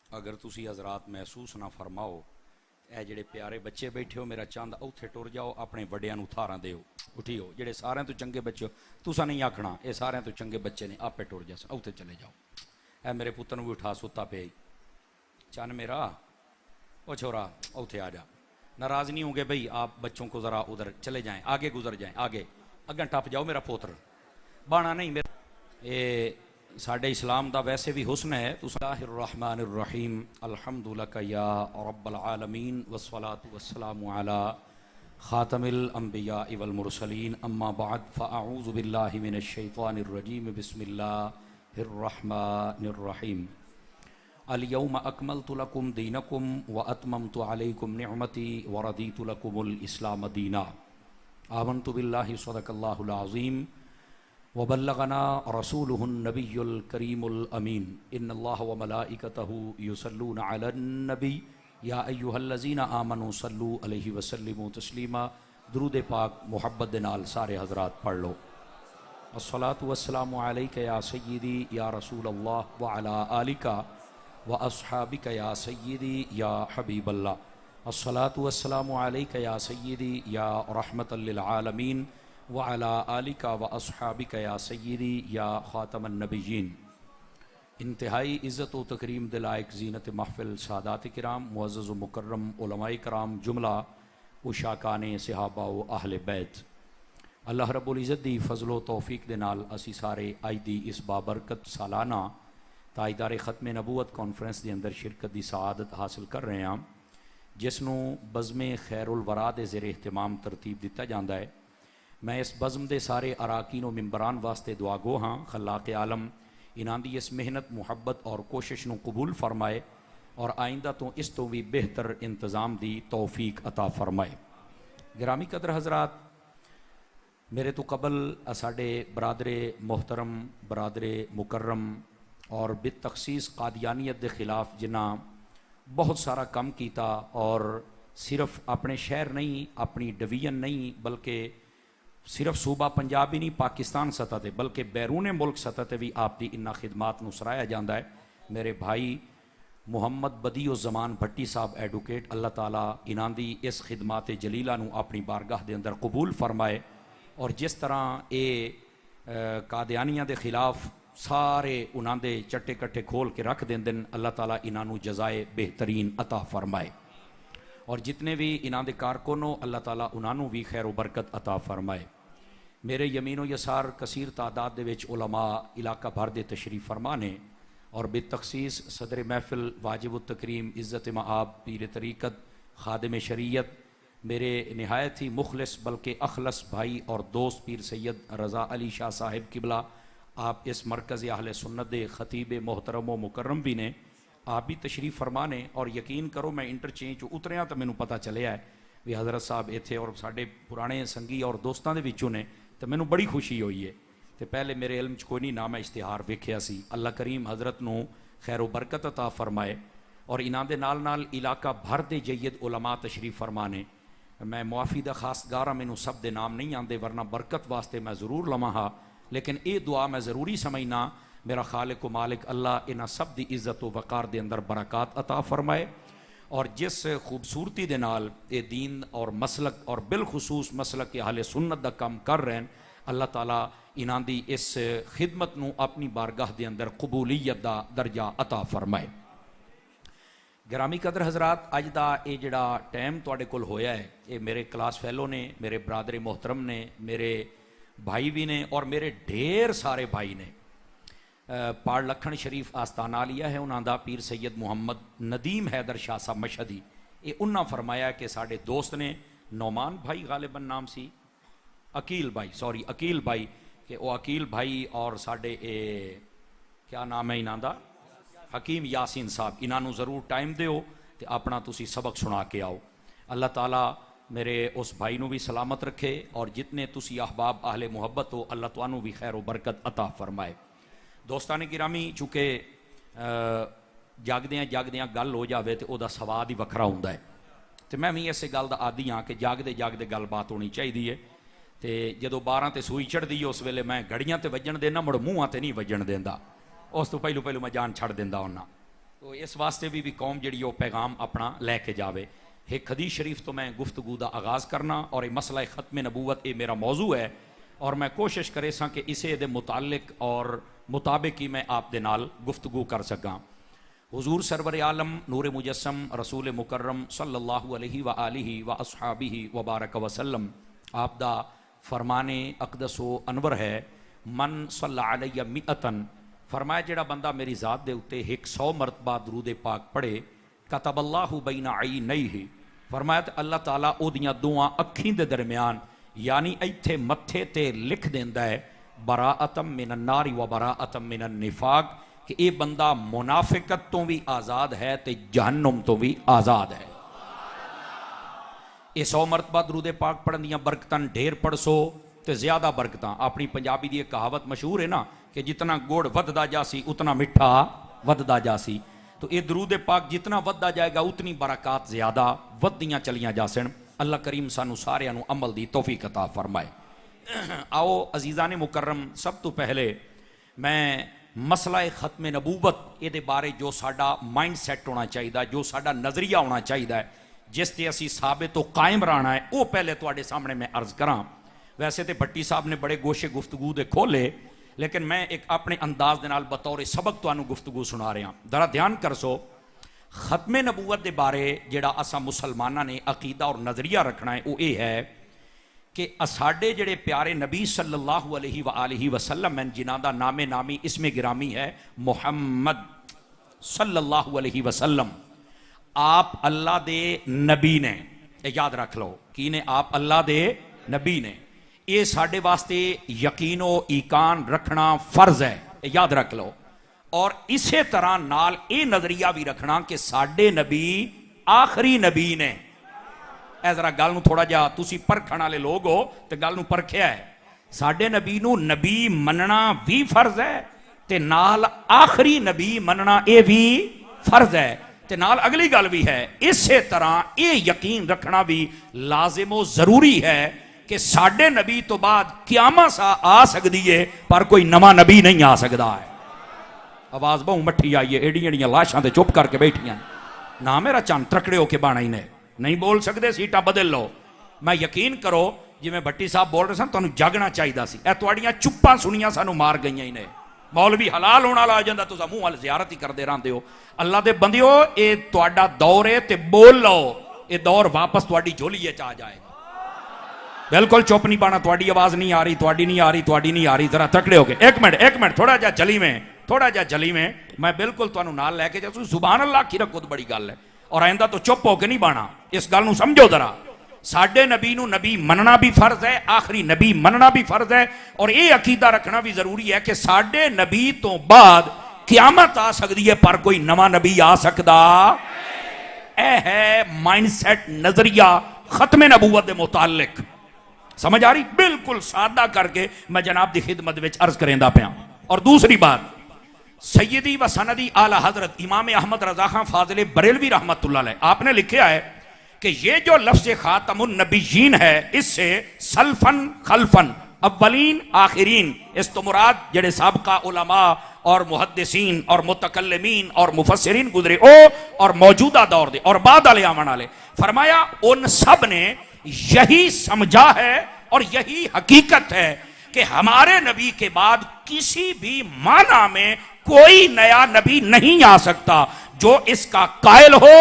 अगर तुसी हजरात महसूस ना फरमाओ, ए जेड़े प्यारे बच्चे बैठे हो, मेरा चंद उत्थे टुर जाओ, अपने वड्डियां नूं थारां दिओ, उठियो। जेड़े सारियां तो चंगे बच्चे हो, तुसा नहीं आखना ये सारियां तो चंगे बच्चे ने, आपे टुर जा, उत्थे चले जाओ। ए मेरे पुत्तर नूं भी उठा, सुता पे चन मेरा, ओ छोरा उत्थे आ जा। नाराज़ नहीं होंगे भाई, आप बच्चों को ज़रा उधर चले जाएं, आगे गुजर जाएं, आगे अगन टप जाओ मेरा पुत्र, बाना नहीं मेरा। ये साडे इस्लाम दा वैसे भी हुस्न है। बिस्मिल्लाहिर्रहमानिर्रहीम, अल्हम्दुलिल्लाह या रब्बल आलमीन वस्सलातु वस्सलामु अला खातमिल अंबिया वल मुरसलीन, अम्मा बाद फ़अऊज़ु बिल्लाहि मिनश शैतानिर रजीम, बिस्मिल्लाहिर्रहमानिर्रहीम। अल यौम अकमलतु लकुम दीनकुम व अतममतु अलैकुम निअमती व रदीतु लकुमुल इस्लाम दीना। आमन्तु बिल्लाहि सदक़ल्लाहुल अज़ीम व बल्लगना रसूलुहुन नबियुल करीमुल अमीन। इन्नल्लाह व मलाइकतहु युसल्लूना अलन नबी या अय्युहल्लज़ीना आमनू सल्लू अलैहि व सल्लिमू तस्लीमा। दुरूद पाक मुहब्बत दे नाल सारे हज़रात पढ़ लो। अस्सलातु वस्सलामु अलैका या सय्यदी या रसूल अल्लाह व अला आलिका व अस्हाबिका या सय्यदी या हबीबल्लाह। अस्सलातु वस्सलामु अलैका या सय्यदी या रहमतल लिल आलमीन व अला आलिका व अस्हाबिका या सय्यदी या ख़ातमन नबिय्यीन। इंतहाई इज़्ज़त व तकरीम दिलायक ज़ीनत महफ़िल सादात किराम, मुअज़्ज़ज़ व मुकर्रम उलमाए कराम, जुमला उशाकाने सहाबा व अहले बैत, अल्लाह रब्बुल इज़्ज़त दी फज़लो तौफीक दे नाल असी सारे अज दी इस बाबरकत सालाना ताजदारे ख़त्मे नबूवत कॉन्फ्रेंस के अंदर शिरकत की सआदत हासिल कर रहे हैं, जिसनों बज़्मे खैरुल वरा दे ज़ेरे एहतमाम तरतीब दिता जाता है। मैं इस बज़्म के सारे अराकीन व मिम्बरान वास्ते दुआ गो हाँ, खल्लाक़ आलम इन्हां दी इस मेहनत मुहब्बत और कोशिश नूं कबूल फरमाए और आइंदा तो इस तो भी बेहतर इंतज़ाम दी तौफीक अता फरमाए। गिरामी कदर हज़रात, मेरे तो कबल साडे बरादरे मोहतरम, बरादरे मुकर्रम और बितखसीस कादियानियत के खिलाफ जिन्हां बहुत सारा कम किया और सिर्फ अपने शहर नहीं, अपनी डिवीजन नहीं, बल्कि सिर्फ सूबा पंजाब ही नहीं, पाकिस्तान सतह पर बल्कि बैरून मुल्क सतह पर भी आपकी इन्ना खिदमात नूं सराहाया जाता है। मेरे भाई मुहम्मद बदीउ ज़मान भट्टी साहब एडवोकेट, अल्लाह ताला इन्हां दी इस खिदमात जलीला नूं अपनी बारगाह के अंदर कबूल फरमाए और जिस तरह ये कादियानियां के खिलाफ सारे उन्हां दे चट्टे कट्टे खोल के रख देंदे न, अल्लाह ताला इन्हां नूं जज़ाए बेहतरीन अता फरमाए और जितने भी इन्हां दे कारकुन हो, अल्लाह ताला उन्हां नूं भी खैर बरकत अता फरमाए। मेरे यमीनो यसार कसीर तादाद दे विच उलमा इलाका भर दे तशरीफ फरमा ने और बेतखसीस सदर महफिल वाजिब तकरीम इज़्ज़त मआब पीर तरीक़त खादिम शरीयत मेरे नहायत ही मुखलिस बल्कि अखलस भाई और दोस्त पीर सैयद रज़ा अली शाह साहिब किबला, आप इस मरकज़ अहले सुन्नत दे खतीब मोहतरम व मुकर्रम भी ने, आप भी तशरीफ़ फरमा ने और यकीन करो मैं इंटरचेंज उतरिया तो मैनू पता चलिया है भी हज़रत साहब इत्थे और साढ़े पुराने संगी और दोस्तों के विचों ने, तो मैनू बड़ी खुशी हुई है। तो पहले मेरे इल्म च कोई नहीं ना मैं इश्तिहार वेख्या सी। अल्लाह करीम हज़रत नूं खैर बरकत अता फरमाए और इन्हां दे नाल नाल इलाका भर दे जय्यद उलमा तशरीफ़ फरमा ने। मैं मुआफ़ी दा खास गारा, मैनू सब दे नाम नहीं आते वरना बरकत वास्ते मैं ज़रूर लवां हा, लेकिन ये दुआ मैं ज़रूरी समझना मेरा खालिक व मालिक अल्लाह इन्हां सब दी इज़्ज़त व वक़ार दे अंदर बरक़ात अता फरमाए और जिस खूबसूरती दे नाल ये दीन और मसलक और बिलखुसूस मसलक के अहले सुन्नत दा काम कर रहे हैं, अल्लाह ताला इन्हां दी इस खिदमत नूं अपनी बारगाह दे अंदर कबूलियत दा दर्जा अता फरमाए। गिरामी कदर हज़रात, अज दा ये जिहड़ा टाइम तुहाडे कोल होया है, ये मेरे क्लास फैलो ने, मेरे बरादरे मोहतरम ने, मेरे भाई भी ने और मेरे ढेर सारे भाई ने। पाड़ लखन शरीफ आस्ताना लिया है उन्होंने दा पीर सैयद मुहम्मद नदीम हैदर शाह साहब मशहदी, ये उन्होंने फरमाया कि साढ़े दोस्त ने नौमान भाई गालिबन नाम सी, अकील भाई सॉरी अकील भाई, कि वो अकील भाई और साढ़े क्या नाम है इन्हों का, हकीम यासीन साहब, इन्हों ज़रूर टाइम दिओ तो अपना तुसी सबक सुना के आओ। अल्लाह ताला मेरे उस भाई नूं भी सलामत रखे और जितने तुसी अहबाब आहले मुहब्बत हो, अल्लाह तुहानू भी खैर बरकत अता फरमाए। दोस्तान गिरामी, चूँकि जागदियाँ जागदियाँ गल हो जाए तो वह सवाद ही वखरा होंदा है, तो मैं भी इस गल का आदी हाँ कि जागदे जागदे गलबात होनी चाहिए है। तो जो 12 ते सूई चढ़ती उस वेले मैं घड़ियां ते वजन देना, मुड़ मूँह ते नहीं वजन देंदा, उस तो पहलू पहलू मैं जान छड़ देंदा होना। तो इस वास्ते भी कौम जी पैगाम अपना लैके जाए। एक हदीस शरीफ तो मैं गुफ्तगू का आगाज़ करना, और ये मसला ख़त्म नबूवत ये मेरा मौजू है, और मैं कोशिश करे सा कि इसे दे मुतालिक और मुताबिक ही मैं आप दे नाल गुफ्तगू कर सकां। हुजूर सरवर आलम नूर मुजस्सम रसूल मुकर्रम सल्लल्लाहु अलैहि व आलिहि व अस्हाबिहि व बारक वसल्लम आप दा फरमाने अकदस व अनवर है, मन सल्ला अलैया मिअतन, फरमाया जेड़ा बंदा मेरी ज़ात दे उत्ते 100 मरतबा दरूद पाक पढ़े, कतबल्लाहु बैना अयनैहि, फरमाया अल्लाह ताला ओदियां दोआं अखीं दे दरम्यान यानी इत्थे मत्थे ते लिख देंदा है, बराअतम मिनन नारी व बराअतम मिनन निफाक, कि ये बंदा मुनाफिकत तो भी आज़ाद है ते जहन्नुम तो भी आज़ाद है। ये 100 मरतबा दरूद पाक पढ़न दियां बरकतां ढेर पढ़सो तो ज्यादा बरकतां। अपनी पंजाबी की एक कहावत मशहूर है ना कि जितना गुड़ वधदा जासी उतना मिठा वधदा जासी। तो ये दरूद पाक जितना वधदा जाएगा उतनी बरकत ज्यादा वधदियां चलियां जासन। अल्लाह करीम सानू सारियां नू अमल दी तौफीक अता फरमाए। आओ अजीज़ा ने मुकर्रम, सब तो पहले मैं मसला खत्म नबूवत ये बारे जो साडा माइंड सैट होना चाहिए, जो साडा नज़रिया होना चाहिए, जिस ते असी साबित तो कायम रहना है, वो पहले तुहाडे सामने मैं अर्ज करा। वैसे तो भट्टी साहब ने बड़े गोशे गुफ्तगू दे खोले, लेकिन मैं एक अपने अंदाज दे नाल बतौर सबक तुहानू गुफ्तगू सुना रहा। जरा ध्यान कर सो, खत्म नबूवत के बारे जिहड़ा असा मुसलमाना ने अकीदा और नज़रिया रखना है वो ये है कि साडे जिहड़े प्यारे नबी सल्लल्लाहु अलैहि व आलिहि वसल्लम हैं, जिन्हां दा नामे नामी इसमें गिरामी है मुहम्मद सल्लल्लाहु अलैहि वसल्लम, आप अल्लाह दे नबी ने, याद रख लो की ने, आप अल्लाह दे नबी ने। ये साडे वास्ते यकीनो ईकान रखना फर्ज है, याद रख लो। और इसे तरह नाल ये नजरिया भी रखना कि साडे नबी आखिरी नबी ने। ऐ जरा गल नूं थोड़ा जा, तुसी परखण वाले लोग हो तो गल नूं परखिया है। साडे नबी नूं नबी मनना भी फर्ज है ते नाल आखिरी नबी मनना ये भी फर्ज है, ते नाल अगली गल भी है। इसे तरह ये यकीन रखना भी लाजिमो जरूरी है कि साडे नबी तो बाद क़यामत सा आ सकदी है, पर कोई नवा नबी नहीं आ सकता है। आवाज बहु मठी आई है, एडियां एडियां लाशां ते चुप करके बैठियां ना। मेरा चंद त्रकड़े होके बाणा ही ने नहीं बोल सकते, सीटा बदल लो। मैं यकीन करो जिवें भट्टी साहब बोल रहे सन, तुहानू जागना चाहिए सी। ए तुहाड़ियां चुप्पां सुनियां सानू मार गईयां ही ने। मौलवी हलाल होने वाला आ जांदा, तुसां मूंह वाल ज़ियारत ही करदे रहंदे हो। अल्लाह दे बंदियो, ये तुहाडा दौर है ते बोल लो, ये दौर वापस तुहाडी झोलीए च आ जाएगा। बिल्कुल चुप नहीं पाना, तुहाडी आवाज नहीं आ रही, तुहाडी नहीं आ रही, तुहाडी नहीं आ रही। जरा तकड़े हो गए, एक मिनट थोड़ा जा जली में, थोड़ा जा जली में मैं बिल्कुल तुहानू नाल लैके जा। सुभान अल्लाह की रखो तो बड़ी गल है, और आइंदा तो चुप होके नहीं बाना। इस गल नू समझो जरा, साडे नबी नू नबी मनना भी फर्ज है, आखिरी नबी मनना भी फर्ज है। और ये अकीदा रखना भी जरूरी है कि साडे नबी तो बाद क़यामत आ सकती है, पर कोई नवा नबी आ सकता है। माइंडसैट नजरिया खत्म नबूवत के मुतालिक समझ आ रही? बिल्कुल सादा करके मैं जनाब की खिदमत में अर्ज करेंदा पाया। और दूसरी बात, सैयदी व सनदी आला हजरत इमाम अहमद रजा खान फाजिल बरेलवी रहमतुल्लाह अलैह, आपने लिखा है कि ये जो लफ्ज खातमुन नबीयीन है, इससे सल्फन खल्फन, अव्वलीन आखिरीन, इस तो मुराद जड़े साबका उलमा और मुहद्दिसीन और मुतकल्लिमीन और मुफस्सिरीन गुजरे ओ, और मौजूदा दौर दे और बाद वाले आमन वाले, फरमाया उन सब ने यही समझा है और यही हकीकत है कि हमारे नबी के बाद किसी भी माना में कोई नया नबी नहीं आ सकता। जो इसका कायल हो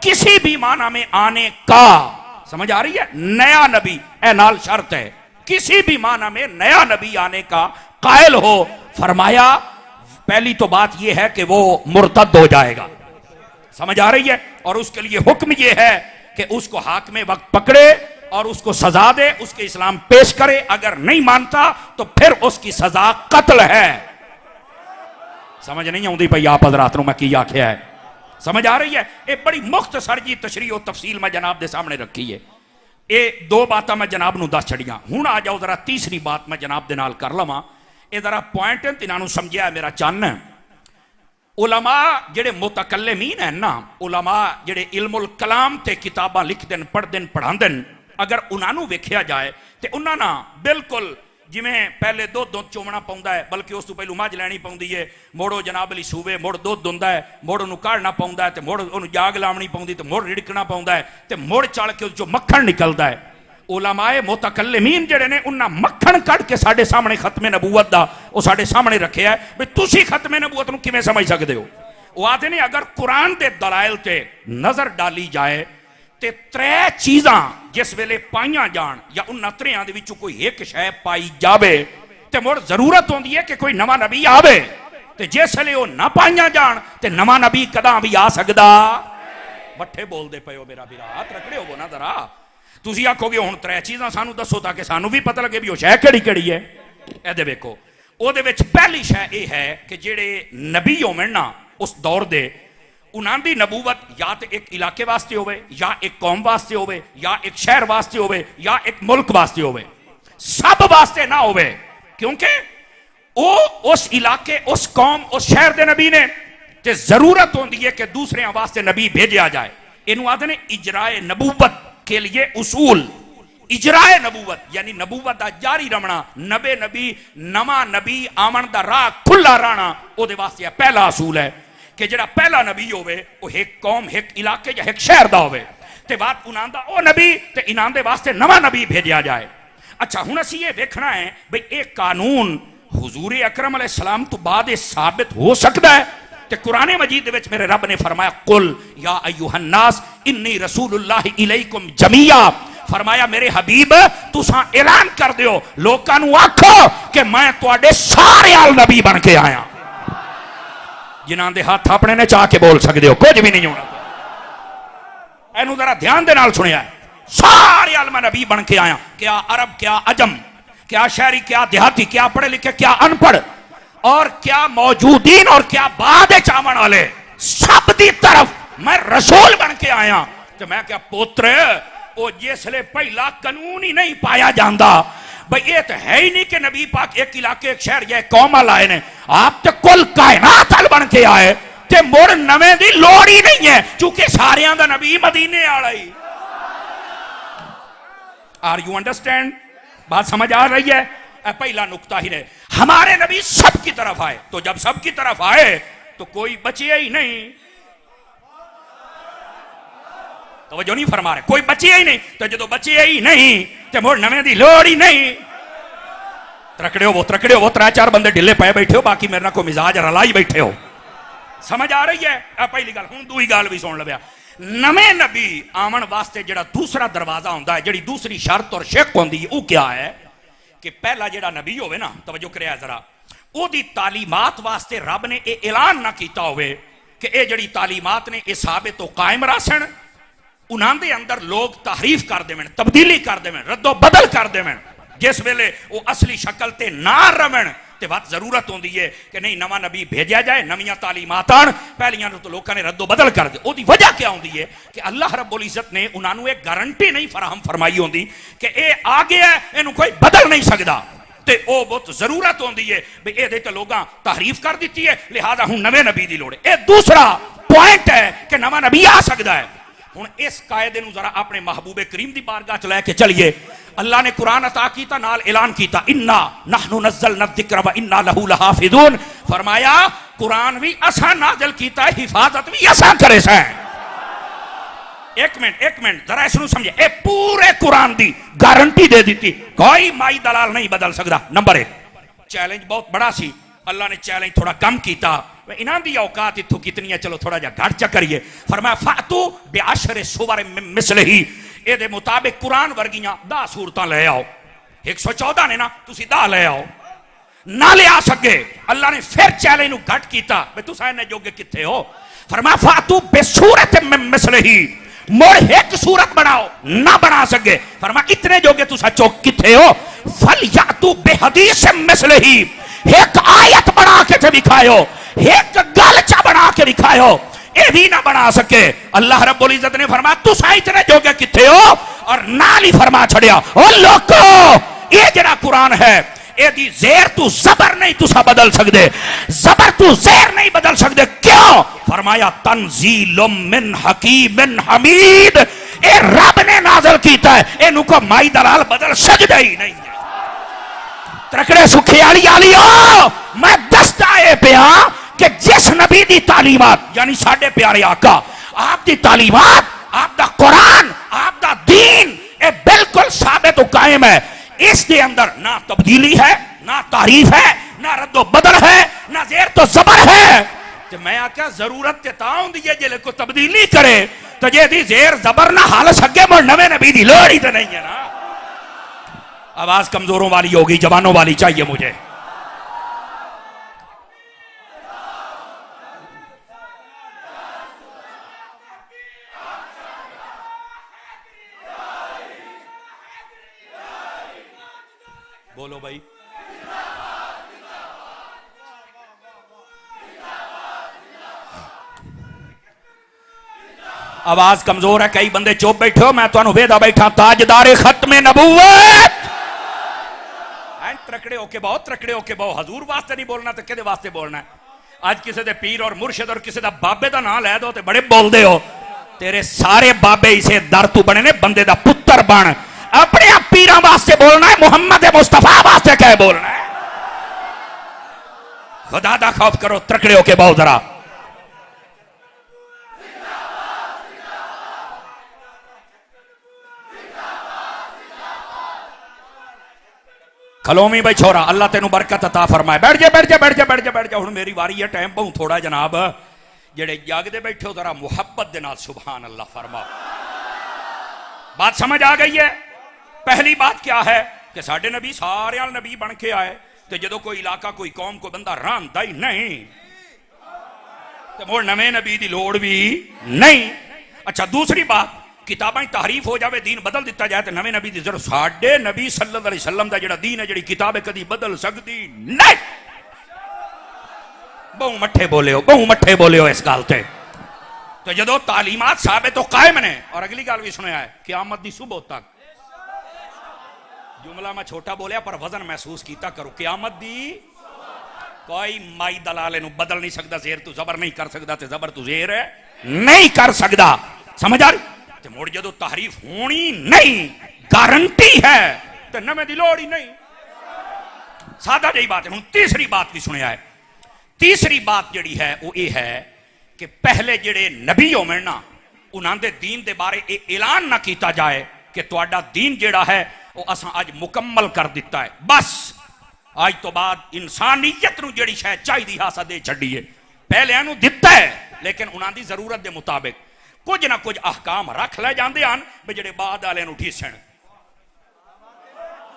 किसी भी माना में आने का, समझ आ रही है? नया नबी ए नाल शर्त है, किसी भी माना में नया नबी आने का कायल हो। फरमाया पहली तो बात यह है कि वो मुर्तद हो जाएगा, समझ आ रही है? और उसके लिए हुक्म यह है कि उसको हाकिम वक्त पकड़े और उसको सजा दे, उसके इस्लाम पेश करे। अगर नहीं मानता तो फिर उसकी सजा कत्ल है। समझ नहीं आती भाई आप हजरात नूं मैं की आख्या है? समझ आ रही है? ये बड़ी मुख्तसर जी तशरीह और तफसील मैं जनाब के सामने रखी है। ये दो बातें मैं जनाब नूं दस छड़ियां। हुण आ जाओ जरा तीसरी बात मैं जनाब दे नाल कर लवां। ये जरा पॉइंट इन्होंने समझिया मेरा चन्न। उलमा जेड़े मुतकल्लिमीन है ना, उलमा जेड़े इल्मुल कलाम ते किताबां लिखदे पढ़दे पढ़ांदे, अगर उन्होंने वेख्या जाए ते उन्हां ना बिल्कुल जिमें पहले दुध चोमना पाउंदा है, बल्कि उस तो पहलू मझ लैनी पाउंदी है, मुड़ जनाब अली सूबे मुड़ दुध हुंदा है, मुड़ उन्होंने काढ़ना पाउंदा है, ते मुड़ उन्होंने जाग लावनी पाउंदी, ते मुड़ रिड़कना पाउंदा है, ते मुड़ चल के उस जो मक्खन निकलदा है। उलमाए मुतकल्लिमीन जिहड़े ने उन्हां मक्खन कढ़ के साडे सामने खत्मे नबूवत दा वो साडे सामने रखिया है भी तुसीं खत्मे नबूवत नूं किवें समझ सकदे हो। वो आखदे ने अगर कुरान दे दलाइल ते नजर डाली जाए ते त्रै चीज़ां जिस वेले पाईयां जान या उन्हां त्रेयां दे विचों कोई एक शै पाई जावे ते मुड़ जरूरत होंदी है कि कोई नवां नबी आवे, ते जिस वेले वो ना पाईयां जान ते नवां नबी कदां भी आ सकदा। बट्ठे बोलदे पए हो मेरा वीरा, हाथ रखड़े हो ना जरा। तुसीं आखोगे हुण त्रै चीज़ां सानूं दसो ताकि सानूं भी पता लगे भी वो शै किहड़ी किहड़ी है। इहदे वेखो ਉਹਦੇ ਵਿੱਚ पहली शै ये है कि जेड़े नबी होवन ना उस दौर दे उन्हां दी नबूवत या तो एक इलाके वास्ते होवे या एक कौम वास्ते होवे या एक शहर वास्ते होवे या एक मुल्क वास्ते होवे, सब वास्ते ना होवे, क्योंकि वो उस इलाके उस कौम उस शहर दे नबी ने ते जरूरत होंदी है कि दूसरे वास्ते नबी भेजा जाए। इनू आखदे ने इजराए नबूवत के लिए उसूल। इजराए नबूवत यानी नबूवत का जारी रमना, नबे नबी नवा नबी आमन का राह खुला रहना, ਉਹਦੇ वास्ते पहला असूल है कि जड़ा पहला नबी होवे वो एक कौम एक इलाके या एक शहर का होवे ते बात उन्हां दा ओ नबी ते इन्हां दे वास्ते नवा नबी भेजा जाए। अच्छा हुण असीं ये देखना है भाई ये कानून हुजूर अकरम अलैहिस्सलाम तो बाद ये साबित हो सकता है। ते कुरान मजीद दे विच मेरे रब ने फरमाया कुल या अय्युहन नास इन्नी रसूलुल्लाह इलैकुम जमीया, फरमाया मेरे हबीब तुसां ऐलान कर दियो लोकां नूं आखो कि मैं तुहाडे सारे आल नबी बन के आया। जिन्हां दे हाथ अपने ने चाह के बोल सकते हो, कुछ भी नहीं होना। इनू जरा ध्यान दे नाल सुनिया, सारे आल मैं नबी बन के आया, क्या अरब क्या अजम, क्या शहरी क्या देहाती, क्या पढ़े लिखे क्या अनपढ़, और क्या मौजूदीन और क्या बाद चावन वाले, सब दी तरफ मैं रसूल बन के आया। तो मैं क्या पुत्र वो जिसले पहला कानून ही नहीं पाया जाता भाई ये तो है ही नहीं कि नबी पाक एक इलाके एक शहर या कौम आए ने, आप तो कुल कायनात बन के आए ते मुड़ नवे दी लोड़ ही नहीं है क्योंकि सारियां दा नबी मदीने वाला ही। Are you understand? बात समझ आ रही है? पहला नुक्ता ही है, हमारे नबी सब की तरफ आए, तो जब सब की तरफ आए तो कोई बचे ही नहीं। तवज्जो नहीं फरमा रहे, कोई बचे ही नहीं, तो जो बचे ही नहीं तो मुड़ नवे दी लोड़ ही नहीं। त्रकड़े हो त्रै चार बंदे ढिले पे बैठे हो, बाकी मेरे ना कोई मिजाज रलाई बैठे हो। समझ आ रही है? पहली गल हुण दूई गल भी सुन लव्या। नवे नबी आवन वास्ते जेड़ा दूसरा दरवाजा होंदा है, जेड़ी दूसरी शर्त और शिक होंदी है, वो क्या है कि पहला जेड़ा नबी होवे ना, तवज्जो करिया जरा, ओदी तालीमात वास्ते रब ने ये ऐलान ना कीता होवे कि ये जेड़ी तालीमात ने ये साबित तो कायम रखण, उन्हां दे अंदर लोग तहरीफ कर देवन, तब्दीली कर देवन, रद्दो बदल कर देवन, जिस वेले वो असली शक्ल ते ना रवन ते बात जरूरत होंदी है कि नहीं नवा नबी भेजा जाए, नवीं तालीमात आन, पहलियां तो लोगों ने रद्दो बदल कर दे। ओदी वजह क्या होंदी है कि अल्लाह रब्बुल इज्जत ने उन्हां नूं एक गारंटी नहीं फराहम फरमाई होंदी कि ये आ गया इहनू कोई बदल नहीं सकदा, ते ओ बहुत जरूरत होंदी है भाई ये तो लोगां तहरीफ कर दी है, लिहाजा हुण नवे नबी दी लोड़ है। ये दूसरा पॉइंट है कि नवा नबी आ सकता है। हुण इस कायदे नूं जरा अपने महबूबे करीम दी बारगाह च लैके चलिए। अल्लाह ने कुरान अता कीता, नाल ऐलान कीता, इन्ना नहनु नज़्ज़लना ज़िक्र व इन्ना लहू लहाफ़िज़ून, फरमाया कुरान भी असां नाज़िल कीता है, हिफाजत भी असां करे से। एक मिनट जरा इसनूं समझे, ए पूरे कुरान दी गारंटी दे दी, कोई माई दलाल नहीं बदल सकदा। नंबर एक, चैलेंज बहुत बड़ा सी, अल्लाह ने चैलेंज थोड़ा कम किया, इन्हां दी औकात इत्थों कितनी है, चलो थोड़ा जा घट च करिए। फरमाया फातू बिआशरि सुवर मिसलिही, ਇਹਦੇ मुताबिक कुरान वर्गियां 10 सूरतां ले आओ। 114 ने ना, तुसी 10 ले आओ, ना ले आ सके, अल्लाह ने फिर चैलेंज नूं घट कीता, वे तुसां इन्ने जोगे किथे हो। फरमाया फातू बिसूरत मिसलिही, मोड़ एक सूरत बनाओ, ना बना सके, फरमाया इतने जोगे तुसा चौक किथे हो। फलयातू बिहदीस मिसलिही, एक आयत बना के ते दिखाओ, एक गल चा बना के दिखाओ, ये भी ना बना सके। अल्लाह रब्बुल इज्जत ने फरमाया तुसा इतने जोगे किथे हो, और नाल ही फरमा छड़िया, ओ लोको ये जरा कुरान है एदी ज़ेर तू ज़बर नहीं तुसा बदल सकते, ज़बर तू ज़ेर नहीं बदल सकते। क्यों? फरमाया तंज़ीलुम मिन हकीमिन हमीद, ए रब ने नाज़िल कीता है, इनू को माई दलाल बदल सकता ही नहीं है। त्रकड़े सुखे आली आलियो, मैं दसदा है पिया कि जिस नबी दी तालीमात यानी साडे प्यारे आका आप दी तालीमात, आप दा कुरान, आप दा दीन ए बिल्कुल साबित व कायम है। इसके अंदर ना तब्दीली है, ना तारीफ है, ना रद्दो बदल है, ना ज़ेर तो ज़बर है। तो मैं आख्या जरूरत ते तां हुंदी है जे को तब्दीली करे, तो जे दी ज़ेर ज़बर ना हाल सके मुड़ नवे नबी दी लोड़ ही तो नहीं है ना। आवाज कमजोरों वाली होगी, जवानों वाली चाहिए मुझे। बोलो भाई। आवाज कमजोर है, कई बंदे चुप बैठे हो, मैं तुहानू वेदा बैठा ताजदारे खत्मे नबूवत। त्रकड़े होके बहुत, त्रकड़े होके बहुत। हजूर वास्ते नहीं बोलना तो किहदे वास्ते बोलना है? आज किसी दे पीर और मुर्शिद और किसी दा बाबे दा नाम लै दो तो बड़े बोलदे हो। तेरे सारे बाबे इसे दर तू बने ने, बंदे दा पुत्र बन। अपने आप पीरां वास्ते बोलना है, मुहम्मद मुस्तफा वास्ते क्या बोलना है? खुदा दा खौफ करो, त्रकड़े होके बहुत जरा। खलोमी भाई छोरा, अल्लाह तेनू बरकत अता फरमाए। बैठ जा बैठ जा बैठ जा बैठ जा बैठ जा। हुण मेरी वारी है, टाइम बहुत थोड़ा जनाब। जेड़े जागदे बैठे हो जरा मुहब्बत दे नाल सुभान अल्लाह फरमाओ। बात समझ आ गई है? पहली बात क्या है कि साडे नबी सारे नबी बन के आए, तो जो कोई इलाका कोई कौम को बंदा रांदा ही नहीं तो मुड़ नवे नबी की लोड़ भी नहीं। अच्छा दूसरी बात, किताबां तारीफ हो जाए, दीन बदल दिता जाए तो नवे नबी की जरूरत। साडे नबी सल्लल्लाहु अलैहि वसल्लम का जिहड़ा दीन है, जिहड़ी किताब है, कदी बदल सकती नहीं। बहु मठे बोले हो, बहु मठे बोले हो इस गल ते। तो जो तालीमात साबित तो कायम ने। और अगली गल भी सुनिया है, क़यामत दी सुबह तक, जुमला मैं छोटा बोलिया पर वजन महसूस किया करो। क़यामत दी कोई माई दलाल इनू बदल नहीं सकता। ज़ेर तू ज़बर नहीं कर सकता, तो ज़बर तू ज़ेर नहीं कर सकता। समझ आ रही? तो मुड़ जो तारीफ होनी नहीं, गारंटी है, तो नवे दी लोड़ ही नहीं। सादा जी बात है। हुण तीसरी बात भी सुनिया है। तीसरी बात जिहड़ी है वो ये है कि पहले जिहड़े नबी होवे ना, उन्हां दे दीन दे बारे ये ऐलान ना किया जाए कि तुहाडा दीन जिहड़ा है वो असां अज मुकम्मल कर दिता है। बस आज तो बाद इंसानियत नूं जिहड़ी शै चाहिदी हासा दे छड्डीए। पहले नूं दिता है, लेकिन उन्हां दी जरूरत दे मुताबिक कुछ ना कुछ अहकाम रख ले जाते हैं भी जिहड़े बाद वाले नूं ठीसन।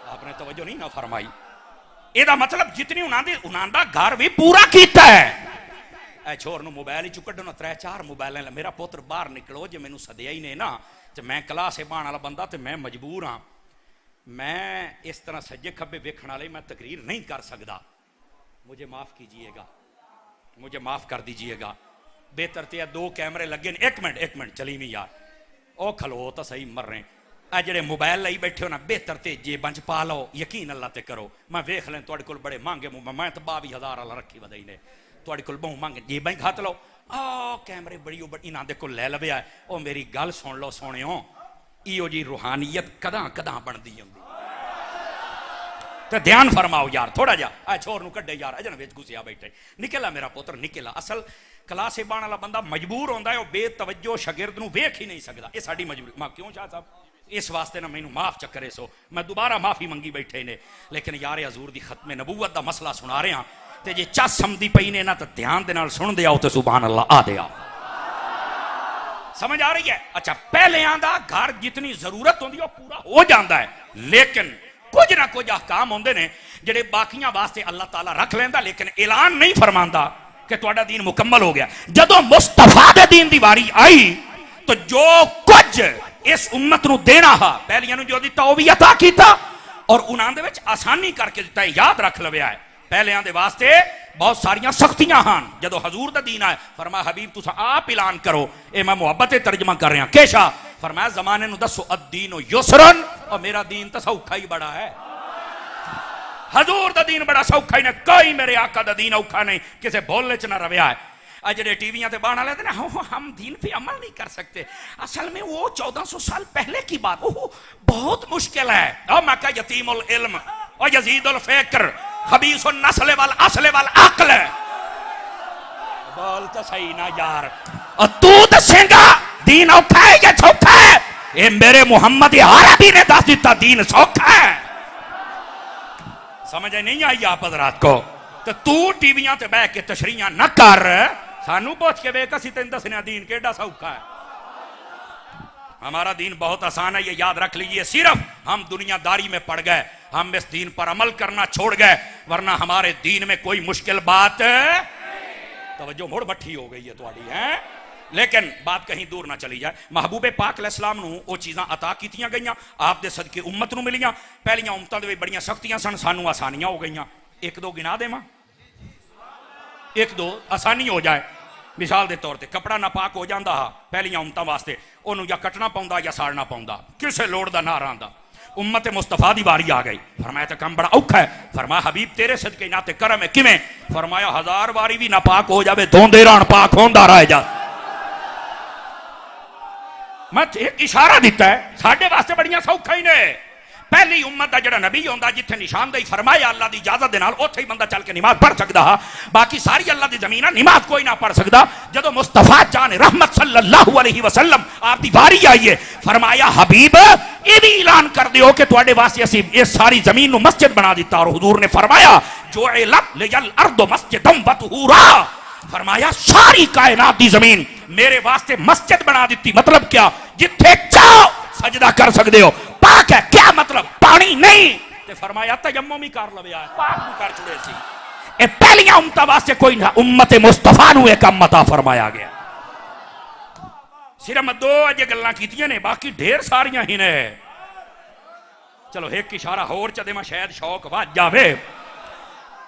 आपने तवज्जो नहीं ना फरमाई। एदा मतलब जितनी उन्हां दा घर भी पूरा कीता है। ए छोर नूं मोबाइल ही चुकड़ ना, 3-4 मोबाइल। मेरा पुत्र बाहर निकलो, जे मैनू सदिया ही ने ना, तो मैं क्लास बाण वाला बंदा, तो मैं मजबूर हाँ। मैं इस तरह सज्जे खब्बे वेखण वाले मैं तकरीर नहीं कर सकता। मुझे माफ कीजिएगा, मुझे माफ कर दीजिएगा। बेहतर ते 2 कैमरे लगे ने। एक मिनट चली मी यार, ओ खलो तो सही मर रहे। आ जेड़े मोबाइल लाई बैठे हो ना, बेहतर ते जेबां च पा लो, यकीन अल्लाह ते करो। मैं वेख लें तुहाडे कोल बड़े महंगे मोबाइल, मैं तो 22,000 वाला रखी वधाई ने, तुहाडे कोल बहु महंगे जेबां ही खत लो। आ कैमरे बड़ी इन्हां दे कोल लै लवे। ओ मेरी गल सुन लो सोहणियो, इहो जी रूहानियत कदां कदां बनदी हुंदी। तो ध्यान फरमाओ यार थोड़ा जा। आ छोर नूं कड्डे यार, अजन विच घुसिया बैठे। निकला मेरा पुत्र निकला। असल क्लास बाण वाला बंदा मजबूर होंदा है, बेतवज्जो शागिर्द नूं वेख ही नहीं सकता। ये साडी मजबूरी। मैं क्यों शाह साहब इस वास्ते ना मैनू माफ चक्करे सो, मैं दोबारा माफी मंगी बैठे ने। लेकिन यार हजूर दी खत्मे नबूवत दा मसला सुना रहे हैं, तो जे चस समझी पई ने ना, तो ध्यान दे नाल सुन दे आओ, तो सुभान अल्लाह आ दे आओ। समझ आ रही है? अच्छा पहले आंदा घर जितनी जरूरत होंदी वो पूरा हो जाता है, लेकिन कुछ ना कुछ अहकाम होंदे ने जिहड़े बाकियां वास्ते अल्लाह ताला रख लेंदा, लेकिन ऐलान नहीं फरमांदा कि तुहाडा दीन मुकम्मल हो गया। जदों मुस्तफा दे दीन दी वारी आई, तो जो कुछ इस उम्मत नूं देना हा, पहलियां नूं जो दिता वो भी अता कीता, और उन्हां दे विच आसानी करके दिता है। याद रख लविया है, पहलियां दे वास्ते बहुत सारियां सख्तियां हन। जदों हजूर दा दीन आया, फरमाया हबीब तुसां आप ऐलान करो। ये मैं मुहब्बत तर्जमा कर रहा। केशा फरमाया जमाने नूं दसो अद्दीन युसरन, और मेरा दीन तो सौखा ही बड़ा है। हजूर दा दीन बड़ा सौखा ही ने, कोई मेरे आका दा दीन औखा नहीं, किसे बोलने च ना रविया है। अजरे टीवियां ते बाण लेते ना, हम दीन पे अमल नहीं कर सकते, असल में वो 1400 साल पहले की बात, बहुत मुश्किल है। और मैं क्या यतीमुल इल्म और यजीदुल फिक्र खबीसुन नस्ल वल अस्ल वल अक्ल, बोल तो सही ना यार। और तू दसेगा दीन औखा है या सौखा है? ये मेरे मोहम्मद अरबी ने दस दिता दीन सौखा है। समझ नहीं आई आप हज़रात को? तो तू टीवियां ते बह के तशरीयां न कर, सानू पूछ के वेख, असीं तेन दसने दीन केड़ा सौखा है। हमारा दीन बहुत आसान है, ये याद रख लीजिए। सिर्फ हम दुनियादारी में पड़ गए, हम इस दीन पर अमल करना छोड़ गए, वरना हमारे दीन में कोई मुश्किल बात तवज्जो मुड़ बट्ठी हो गई है तुहाडी है। लेकिन बात कहीं दूर ना चली जाए। महबूबे पाक अलैहिस्सलाम नूं वो चीज़ां अता कीतियां गईयां, आप दे सदके उम्मत नूं मिलियां। पहलियां उम्मतां दे विच बड़ियां सख्तियां सन, सानू आसानियां हो गईयां। एक दो गिना देवां, एक दो आसानी हो जाए। मिसाल के तौर पर कपड़ा नापाक हो जाता हा पहलियां उम्मतां वास्ते, उन्होंने या कटना पाउंदा या साड़ना पाउंदा, किसे लोड़ दा ना रहा। उम्मत मुस्तफा दी वारी आ गई, फरमाया तो काम बड़ा औखा है। फरमाया हबीब तेरे सदके नाते करम है, किवें? फरमाया 1000 वारी भी नापाक हो जाए, धोंदे रहन, पाक होंदा रह जा। मैं एक इशारा दिता है, साडे वास्ते बड़ियां सौखा ही ने। पहली उम्मत का जिहड़ा नबी होंदा, जिथे निशानदेही फरमाया अल्लाह की इजाजत दे नाल, उत्थे ही बंदा चल के नमाज पढ़ सकदा हा। बाकी सारी अल्लाह की जमीन नमाज कोई ना पढ़ सकदा। जदों मुस्तफा जान रहमत सल्लल्लाहु अलैहि वसल्लम आप दी वारी आई है, फरमाया हबीब ये भी ऐलान कर दियो कि तुहाडे वास्ते असीं इस सारी जमीन नूं मस्जिद बना दिता। और हुजूर ने फरमाया जुइलत लिल अर्दु मस्जिदम व तुहूरा, फरमाया सारी कायनात दी जमीन मेरे वास्ते मस्जिद बना दी। मतलब क्या? जिथे चाहो सजदा कर सकते हो, पाक है। क्या मतलब? पानी नहीं ते फरमाया तयम्मुम ही कर लवे, पाक भी कर छुड़े सी। ए पहलियां उम्मतां वास्ते कोई ना, उम्मत मुस्तफा नूं एक काम अता फरमाया गया। सिर्फ दो अजे गल्लां कीतियां ने, बाकी ढेर सारियां ही ने। चलो एक इशारा होर च देवां, शायद शौक वध जावे।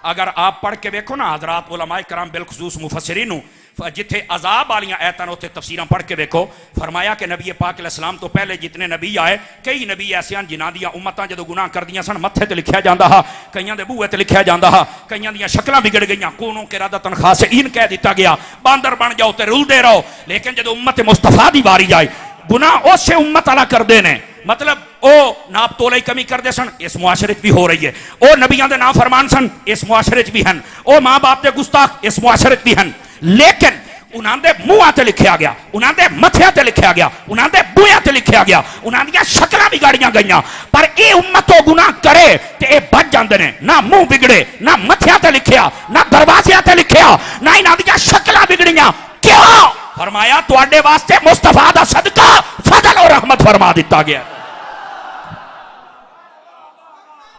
अगर आप पढ़ के वेखो ना हज़रात उलमाए कराम बिलखुसूस मुफस्सिरीन, जिथे अजाब वाली आयतां उत्थे तफसीरां पढ़ के वेखो। फरमाया कि नबी पाक अलैहिस्सलाम तो पहले जितने नबी आए, कई नबी ऐसे हैं जिन्हां दियां उम्मतां जदों गुनाह करदियां सन मत्थे ते लिखिया जांदा हा, कईयां दे बूहे ते लिखिया जांदा हा, कईयां दियां शक्लां बिगड़ गईयां, कोनों किरादतन खासिईन कह दिता गया, बांदर बन जाओ ते रुलदे रहो। लेकिन जदों उम्मत मुस्तफा दी वारी आई, गुनाह उस उम्मत वाला करदे ने, मतलब ओ नाप तोले कमी करते सन, इस मुआशरे भी हो रही है। ओ नबियां दे नाम फरमान सन, इस मुआशरे भी हैं। ओ मां बाप दे गुस्ताख, इस मुआशरे भी हैं। लेकिन उन्होंने मुंह ते लिखा गया, उन्होंने मथिया ते लिखा गया, उन्होंने बूया ते लिखा गया, उन्होंने शक्लां बिगाड़ियां गई। पर यह उम्मत गुनाह करे तो यह बच जाते हैं। ना मुंह बिगड़े, ना मथिया ते लिखिया, ना दरवाजिया ते लिखिया, ना इन्हां दियां शक्लां बिगड़ियां। क्यों? फरमाया तुहाडे वास्ते मुस्तफा दा सदका फजल और रहमत फरमा दिता गया।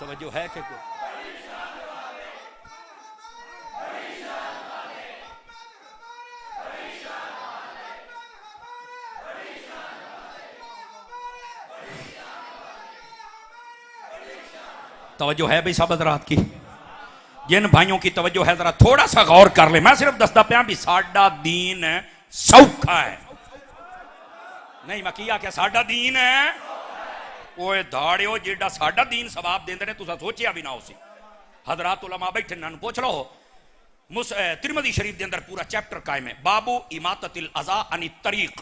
तवज्जो है कि तवज्जो है भाई सब हज़रात की? जिन भाइयों की तवज्जो है जरा थोड़ा सा गौर कर ले। मैं सिर्फ दसदा पिया भी साडा दीन सौखा है, नहीं मैं किया क्या साडा दीन है ओए धाड़ियो जेड़ा साडा दीन सवाब देंदे ने तुसा सोचिया भी ना उसी। हज़रात उलमा बैठे ना पूछ लो। तिरमिज़ी शरीफ के अंदर पूरा चैप्टर कायम है, बाबू इमाततिल अज़ा अनि तरीक।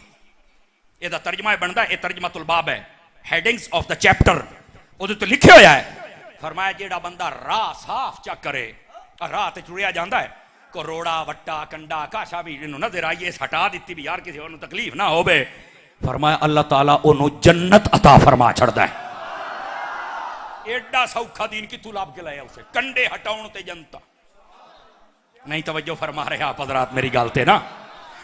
ਇਹਦਾ तर्जमा बनता है, तर्जमातुल बाब है, हेडिंग्स ऑफ द चैप्टर ਉਹਦੇ ਤੇ लिखे होया है। फरमाया जेड़ा बंदा राह साफ चा करे, राह ते चुड़िया जाता है, को रोड़ा वट्टा कंडा काशा भी नजर आइए हटा दी भी यार किसी और तकलीफ ना हो। फरमाया अल्लाह ताला उन्होंने जन्नत अता फरमा छड़दा है। एडा सौखा दीन कितों लाभ के लाया उसे, कंडे हटाउण ते जनता नहीं। तवज्जो फरमा रहे आप हज़रात मेरी गल ते ना।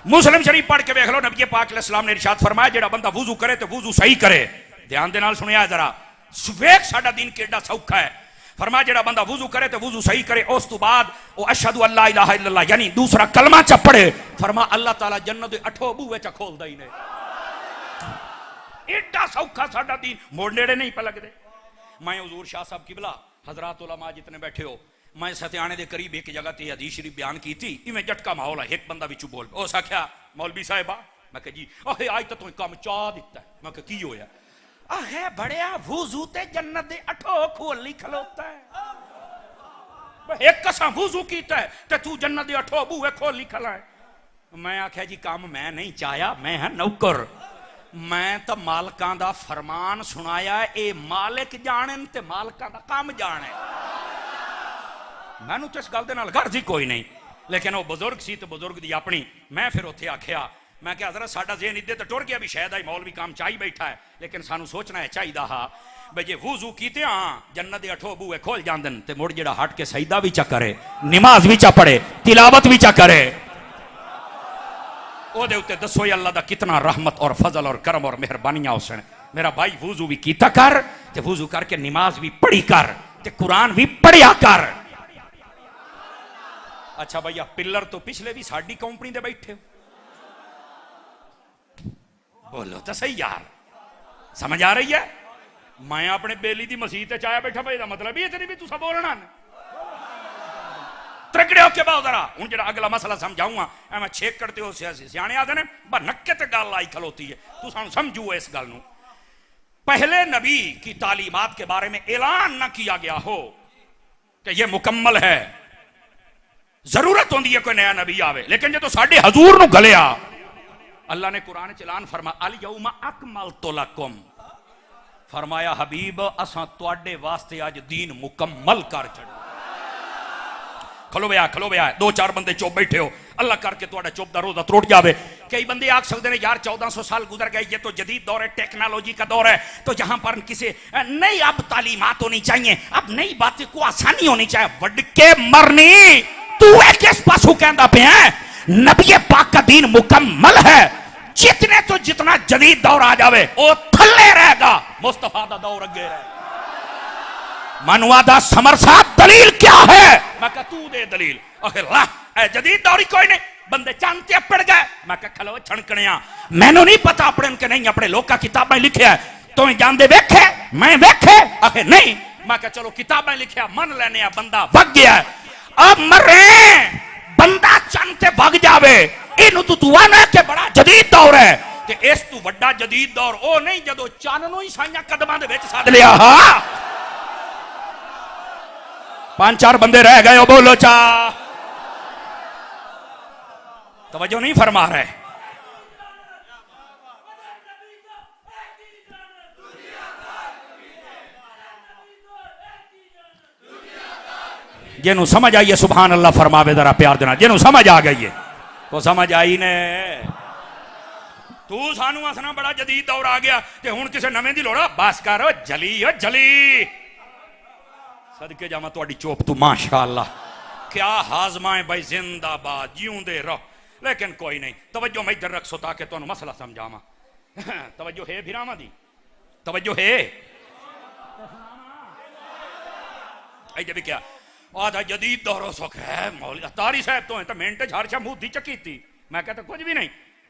मुस्लिम शरीफ पढ़ के देख लो, नबी पाक अलैहिस्सलाम ने इरशाद फरमाया जेड़ा बंदा वुजू करे तो वुजू सही करे। ध्यान दे नाल सुनिया जरा, वेख साडा दीन केड़ा सौखा है। फरमाया जेड़ा बंदा वुजू करे तो वुजू सही करे, उस तो बाद वो अशहदु अल्ला इलाहा इल्लल्लाह यानी दूसरा कलमा च पढ़े। फरमाया अल्लाह ताला जन्नत दे 8 बूहे च खोलदा ही ने। एडा सौखा साडा दीन, मोड़ नेड़े नहीं पे लगदे। मैं हुजूर शाह साहब किबला हज़रात उलमा जितने बैठे हो, मैं सत्याने के करीब एक जगह ते हदीस शरीफ बयान की थी। इवें झटका माहौल है, एक बंदा विचू बोल उस आख्या मौलवी साहिबा, मैं कहा जी अहे आज तो तुम काम चा दिता है। मैं कहा की होया? है बड़िया वुजू ते जन्नत दे 8 खोल ही खलोता है। एक कसा वुजू कीता है ते तू जन्नत दे अठो बूहे खोल लिखला है। मैं आख्या जी काम मैं नहीं चाया, मैं है नौकर, मैं तो मालकां दा फरमान सुनाया, ए मालिक जाने ते मालकां दा काम जाने। मैनू तो इस गल दे नाल गर्ज ही कोई नहीं, लेकिन वो बुजुर्ग सी तो बुजुर्ग दी अपनी। मैं फिर उत्थे आख्या, मैं क्या हज़रत साडा ज़हन इद्दे तो टुर गया भी शायद आई मौलवी काम चाही बैठा है, लेकिन सानू सोचना है चाहिदा हा भाई जे वुजू कीते हाँ जन्नत दे अठो बूहे खोल जांदन ते मुड़ जेड़ा हट के सजदा भी चा करे, नमाज भी चा पढ़े, तिलावत भी चा करे, ओदे उत्ते दसो अल्लाह दा कितना रहमत और फजल और करम और मेहरबानियां हुसन। मेरा भाई वुजू भी कीता कर ते वुजू करके नमाज भी पढ़ी कर ते कुरान भी पढ़िया कर। अच्छा भैया पिलर तो पिछले भी साडी कंपनी दे बैठे हो, बोलो तो सही यार, समझ आ रही है? मैं अपने बेली दी मसीह चाया बैठा भाई दा मतलब ये तेरी भी तुसा बोलना त्रकड़े होके बाओ जरा। हूं जेड़ा अगला मसला समझाऊंगा मैं छेक करते हो सियाने आदे ने नक्के ते गल आई खलोती है, तू सानू समझू इस गल नू। पहले नबी की तालीमात के बारे में ऐलान न किया गया हो कि ये मुकम्मल है, जरूरत होती है कोई नया नबी आवे, लेकिन जो तो साडे हजूर नू गलिया अल्लाह ने कुरान च ऐलान फरमा अल यौमा अकमलतु लकुम, फरमाया हबीब असां तुहाडे वास्ते अज दीन मुकम्मल कर छड्या। खलो बया दो चार बंदे चुप बैठे हो, अल्लाह करके तुहाडा चुप दा रोजा त्रुट जावे। कई बंदे आख सकते हैं यार 1400 साल गुजर गए, ये तो जदीद दौर है, टेक्नोलॉजी का दौर है, तो जहां पर किसी नई अब तालीमात होनी चाहिए, अब नई बातें को आसानी होनी चाहिए। वड के मरनी तू किस पासू कहंदा पिया? नबी पाक का दीन मुकम्मल है, जितने तो जितना जदीद दौर आ जावे वो थल्ले रहेगा, मुस्तफा दा दौर अगे रहेगा। मनुआ दा समर साहब दलील क्या है? मैं कहा तू दे दलील। जदीद दौर ही कोई नहीं, बंदे चांते पड़ गए। मैं कहा खलो छणकणिया मैनू नहीं पता अपने के नहीं, अपने लोग का किताबें लिखे है तो जानते वेखे मैं वेखे आखे नहीं। मैं कहा चलो किताबें लिखिया मन लेने, बंदा भग गया, अब मरे बंदा चंते भग जावे, इनू तू दुआ ना के बड़ा जदीद दौर है, ते इस तू वड्डा जदीद दौर ओ नहीं जदों चन नू ही साइयां कदमां दे विच सद लिया। हां 5-4 बंदे रह गए हो, बोलो चा तवज्जो नहीं फरमा रहे। जिन्हों समझ आई है सुभान अल्लाह फरमावे जरा प्यार देना, जिन्हों समझ आ गई है को समझ आई ने। तू सानू असना बड़ा जदीद दौर आ गया ते हुण किसे नवें दी लोड़, बस करो जली ओ जली। सदके जावा तुहाडी चोप तू माशाअल्लाह क्या हाजमा है भाई, जिंदाबाद जिऊंदे रहो। लेकिन कोई नहीं, तवज्जो मैं इधर रख सो ताकि तुहानू मसला समझावा। तवज्जो है भिरावां दी, तवज्जो है ऐ भी क्या आधा जदीद दौरो सुख है मौली तारी साहब तो है तो मिनट हर शा मुंह दी चकी थी। मैं कहता कुछ भी नहीं,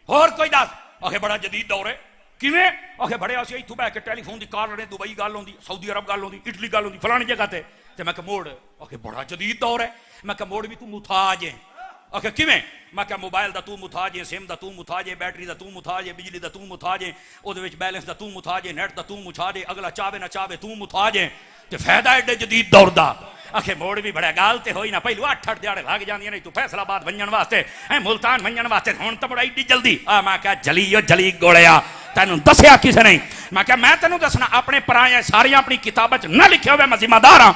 होर कोई दस आखे बड़ा जदीद दौर है किवें? आखे बड़े असीं इत्थों बह के टेलीफोन की कॉल लड़े, दुबई गल होंदी, सऊदी अरब गल होंदी, इटली गल होंदी, फलानी जगह ते मैं कहा मोड़ आखे बड़ा जदीद दौर है। मैं कहा मोड़ भी तू मुथाज है। आखे किवें? मैं कहा मोबाइल दा तू मुथाज है, सिम दा तू मुथाज है, बैटरी दा तू मुथाज है, बिजली दा तू मुथाज है, उहदे विच बैलेंस दा तू मुथाज है, नेट दा तू मुथाज है, अगला चाहे ना चाहे तू मुथाज है, ते फायदा एडे जदीद दौर दा। आखे मोड़ भी बड़ा गाल ते होई ना, पहलू 8-8 दिहाड़े लग जांदियां नहीं तू फैसलाबाद वंजन वास्ते है, मुल्तान वंजन वास्ते हुण तो बड़ा एडी जल्दी। मैं कहा जली ओ जली गोलिया तेनू दसिया किसे नहीं। मैं कहा मैं तेनू दसना अपने पराए सारियां अपनी किताबां च ना लिखे हुए मैं जिम्मेदार हां।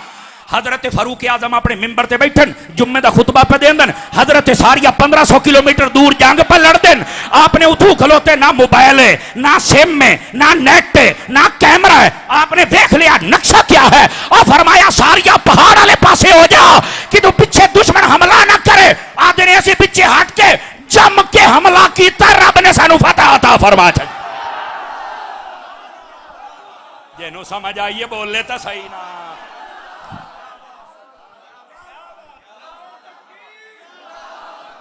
हजरत फारूक आजम अपने मिंबर ते बैठन जुम्मे का खुतबा पे देंदन, हजरत सारिया 1500 किलोमीटर दूर जंग पर लड़दन, आपने उठू खलोते ना मोबाइल है ना सिम है ना नेट है ना कैमरा है, आपने देख लिया नक्शा क्या है और फरमाया सारिया पहाड़ वाले पासे हो जा कि तू पीछे दुश्मन हमला ना करे। आधे ने ऐसे पीछे हट के जम के हमला किया, रब ने सानू फतह अता फरमा दी। जेनू समझ आइए बोले तो सही ना।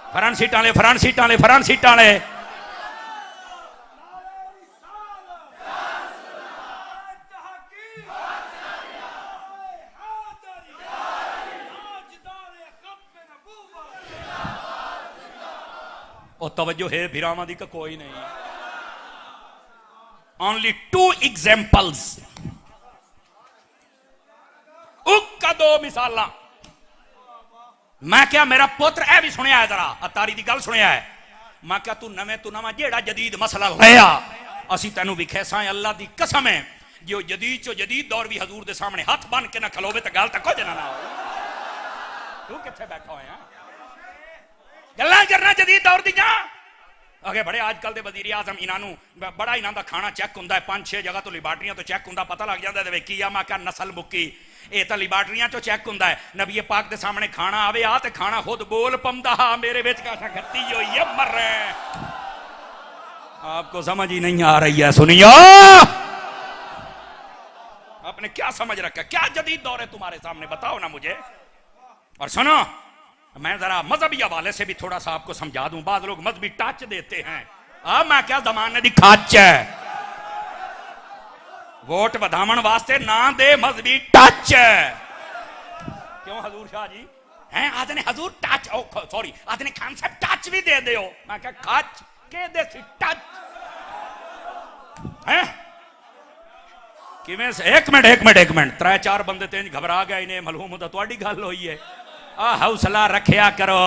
फ्रंट सीटां ले फ्रंट सीटां ले फ्रंट सीटां ले और तवज्जो है भिरावां दी का कोई नहीं। ओनली 2 एग्जाम्पल्स उक्का 2 मिसालां मैं क्या मेरा पुत्र ए भी सुनिया है, जरा अतारी की गल सुनिया है। मैं क्या तू नवे तू नवा जेड़ा जदीद मसला लिया असी तेनू विखे सा अल्लाह की कसम है जो जदीद चो जदीद दौर भी हजूर के सामने हाथ बन के ना खलोवे तो गल तो कुछ ना हो। तू किथे बैठा होया गल्लां करना जदीद दौर दी अगे बड़े आजकल के वजीर आजम इन्हों बड़ा इन्हों का खाना चेक होंगे 5-6 जगह तो लिबार्टरियां तो चेक होंगे पता लग जाता है की आ मैं क्या नस्ल मुक्की ये तो लिबार्टरियां तो चेक होंगे नबी पाक के सामने खाना आवे आ तो खाना खुद बोल पाਉਂਦਾ मेरे बिच का गत्ती हुई है मर रहे आपको समझ ही नहीं आ रही है। सुनियो आपने क्या समझ रखा क्या जदीद दौर है तुम्हारे सामने बताओ ना मुझे। और सुनो मैं जरा मजहबी हवाले से भी थोड़ा सा आपको समझा दूं। बाद लोग मजहबी टच देते हैं अब मैं क्या जमाने की खाच है वोट बढ़ावन वास्ते ना दे मजहबी टच क्यों हजूर शाह जी हैं आदने हजूर टच सॉरी आदने खान साहब टच भी दे दो मैं क्या खाच के दे टच हैं किवें से एक मिनट 3-4 बंदे तेज घबरा गए इन्हें मलहूम तो तुहाडी गल होई है आ हौसला रखिया करो।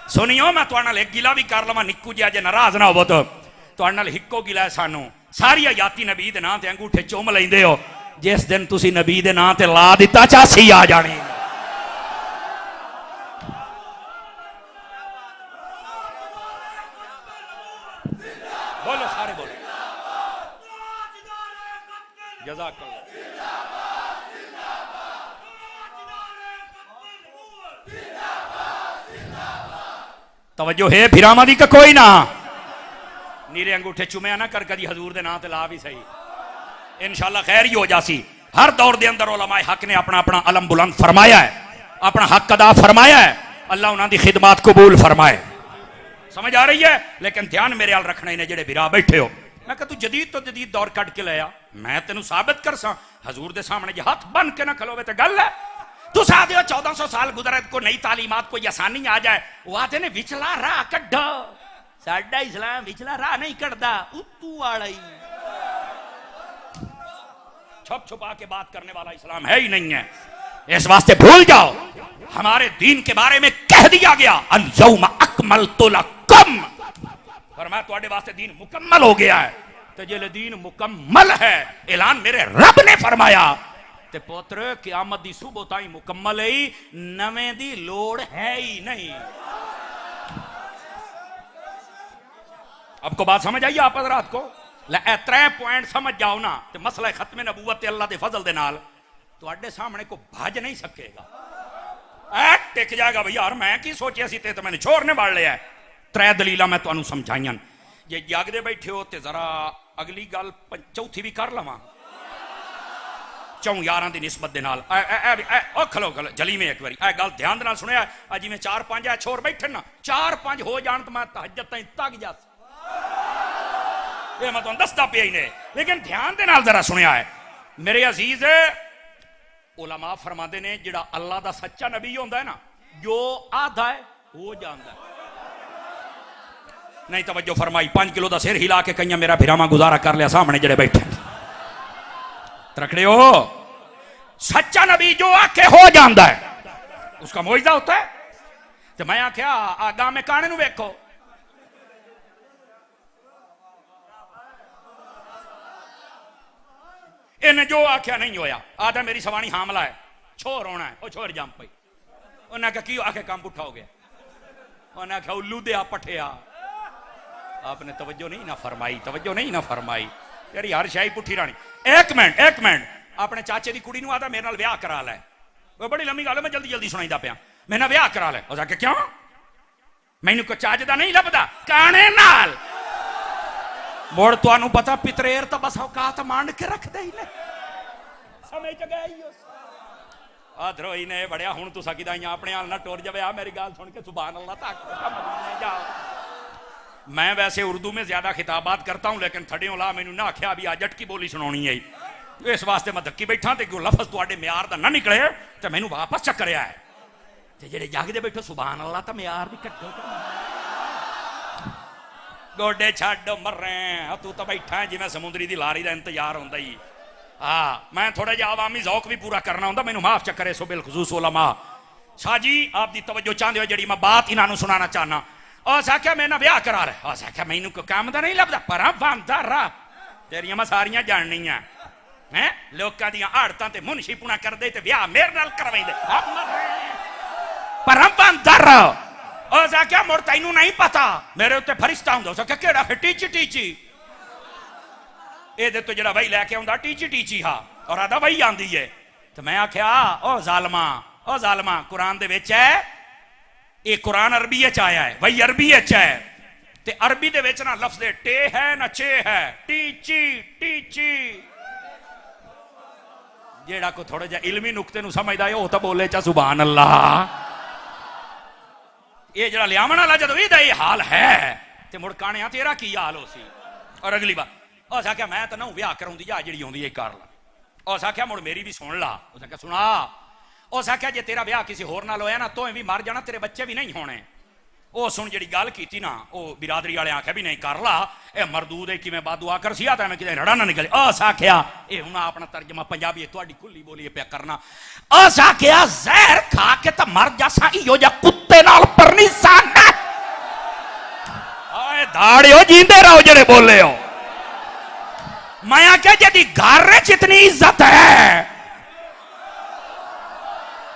सुनियो मैं तुहाडे नाल एक गिला भी कर लवां निक्कू जिहा जे नाराज ना होवो तो तुहाडे नाल हिक्को गिला है सानू सारी हयाती नबी दे नां ते अंगूठे चुम लैंदे हो जिस दिन तुसी नबी दे नां ते ला दिता चासी आ जानी। बोलो सारे बोलो जज़ाकल्लाह तवज्जो है फिरामा दी का कोई ना नीरे अंगूठे चुमया ना कर कदी हजूर दे नां ते ला भी सही इंशाअल्लाह खैर ही हो जासी। हर दौर दे अंदर उलमाए हक ने अपना अपना अलम बुलंद फरमाया है अपना हक अदा फरमाया है अल्लाह उन्हां दी खिदमत कबूल फरमाए। समझ आ रही है लेकिन ध्यान मेरे अल रखना इन्हें जेड़े बिरा बैठे हो मैं कह तू जदीद तो जदीद दौर कट के लाया मैं तेन साबित कर सा हजूर दे सामने जे हाथ बन के ना खलोवे तो गल है। तू सादे 1400 साल गुजरे को नई तालीमात कोई आसानी आ जाए वो आते ने विचला राह कड्ढो साडा इस्लाम विचला राह नहीं कटदा उतू वाला ही छुप छुपा के बात करने वाला इस्लाम है ही नहीं है। इस वास्ते भूल जाओ हमारे दीन के बारे में कह दिया गया अल यौम अकमलतु लकुम फरमाया तुहाडे वास्ते दीन मुकम्मल हो गया है तो जे दीन मुकम्मल है ऐलान मेरे रब ने फरमाया ते पुत्र क़यामत दी सुबह ताई मुकम्मल है नवे दी लोड़ है ही नहीं। आपको बात समझ आई आप हज़रात को 3 पॉइंट समझ जाओ ना तो मसला खत्म नबूवत ते अल्लाह दे फजल दे नाल तुहाडे सामने को भज नहीं सकेगा टिक जाएगा भैया यार मैं की सोचिया सी ते मैंने छोर ने बाढ़ लिया। 3 दलीलां मैं तुहानू समझाइयां जे जागदे बैठे हो ते जरा अगली गल चौथी भी कर लवां 4 यारां दी निस्बत दे नाल खलो जली में एक बारी गल ध्यान दे नाल सुनिया जिवें 4-5 है छोर बैठे ना 4-5 हो जान तो मैं तहज्जुद ताईं तक जा ये मैं तुहानू दसदा पिया ही ने लेकिन ध्यान दे नाल जरा सुनिया है मेरे अजीज उलमा फरमाते ने जिहड़ा अल्लाह दा सच्चा नबी होंदा है ना जो आधा है हो जांदा है नहीं तवज्जो फरमाई 5 किलो का सिर हिला के कई मेरा फिरामा गुजारा कर लिया सामने जड़े बैठे रखड़े हो सच्चा नबी जो आके हो जाता है उसका मोइजा होता है तो मैं आख्या आगा में काने नू वेखो इन्हें जो आख्या नहीं होया आधा मेरी सवानी हामला है छोर होना है छोर जम पई उन्हें आख्या की आखे काम पुठा हो गया उन्हें आख्या उल्लू दे पठिया आपने तवज्जो नहीं ना फरमाई यार हर शाही पुठी रानी। एक मिनट अपने चाचे की कुड़ी आदा मेरे नाल ब्याह करा लै वो बड़ी लंबी गल मैं जल्दी जल्दी सुनाईदा पिया मेरे नाल ब्याह करा लै उस आखे क्यों मैनू कुछ चजदा नहीं लभदा काने नाल मुड़ तुहानू पता पितरेर तो बस औकात मांड के रखदे ही ने समझ गए आधरो ही ने बड़िया हुण तुसा किदा अपने हाल ना टुर जावे आ मेरी गल सुन के सुभान अल्लाह तक जाओ। मैं वैसे उर्दू में ज्यादा खिताबात करता हूं लेकिन थड़ियों ला मैनू ना आख्या भी अजट की बोली सुनानी है इस वास्ते मैं धक्की बैठा तो लफज तुहाडे म्यार दा ना निकले तो मैनू वापस चक्करिया है ते जेड़े जागदे बैठो सुभान अल्लाह तो म्यार भी कट्टो गोडे छड्ड मर्रे तू तो बैठा है जिवें समुद्री दी लारी दा इंतजार होंदा ही। हाँ मैं थोड़ा जिहा आवामी ज़ौक भी पूरा करना होंदा मैनू माफ चक्करे सो बिलखुसूस उलमा साजी आपकी तवज्जो चाहते हो जी मैं बात इन्हों सुनाना चाहना। उस आख्या मेरे ब्याह करा रहा। उस आख्या मैनू कोई काम का नहीं लगता पर बंदर तेरिया मैं सारिया जाननिया है लोगों दी आड़तां ते मुनशी पुना करदे ते ब्याह मेरे नाल करवाइंदे पर बंदर। उस आख्या मुड़ तैनू नहीं पता मेरे उत्ते फरिश्ता हुंदा। उस आख्या केड़ा फिर टीची टीची ये तो जरा वही लैके आउंदा टीची टीची हा और आदा वही आंदी है। तो मैं आख्या ओ जालमा कुरान दे विच है ये कुरान अरबी च आया है वही अरबी च है ते अरबी दे विच ना लफ्ज़ टे है ना चे है टीची टीची। जेड़ा को थोड़ा जा इल्मी नुक्ते नु समझदा है वो तो बोले चा सुभान अल्लाह। ये जरा लियावन वाला जदों इहदा ये हाल है ते मुड़ काणिया तेरा की हाल हो सी। और अगली बार उस आख्या मैं तो ना ब्याह कराउंदी जा जिहड़ी आउंदी है कर ला। उस आख्या मुड़ मेरी भी सुन ला। उस आख्या सुना। उस आख्या जे तेरा ब्याह किसी होर नाल होया ना तो भी मर जाना तेरे बच्चे भी नहीं होने। वो सुन जी गल की ना वो बिरादरी वाले आख्या भी नहीं कर ला ये मरदूद है किवें बादुआ कर सिया तो मैं कि रड़ा ना निकले। उस आख्या ये हूँ अपना तर्जमा पंजाबी थोड़ी खुली बोली पे करना। उस आख्या जहर खा के तो मर जासा इहो जा कुत्ते नाल परनी सन दाड़ियो जींदे रहो जेड़े बोले हो। मैं आख्या जी घर जितनी इज्जत है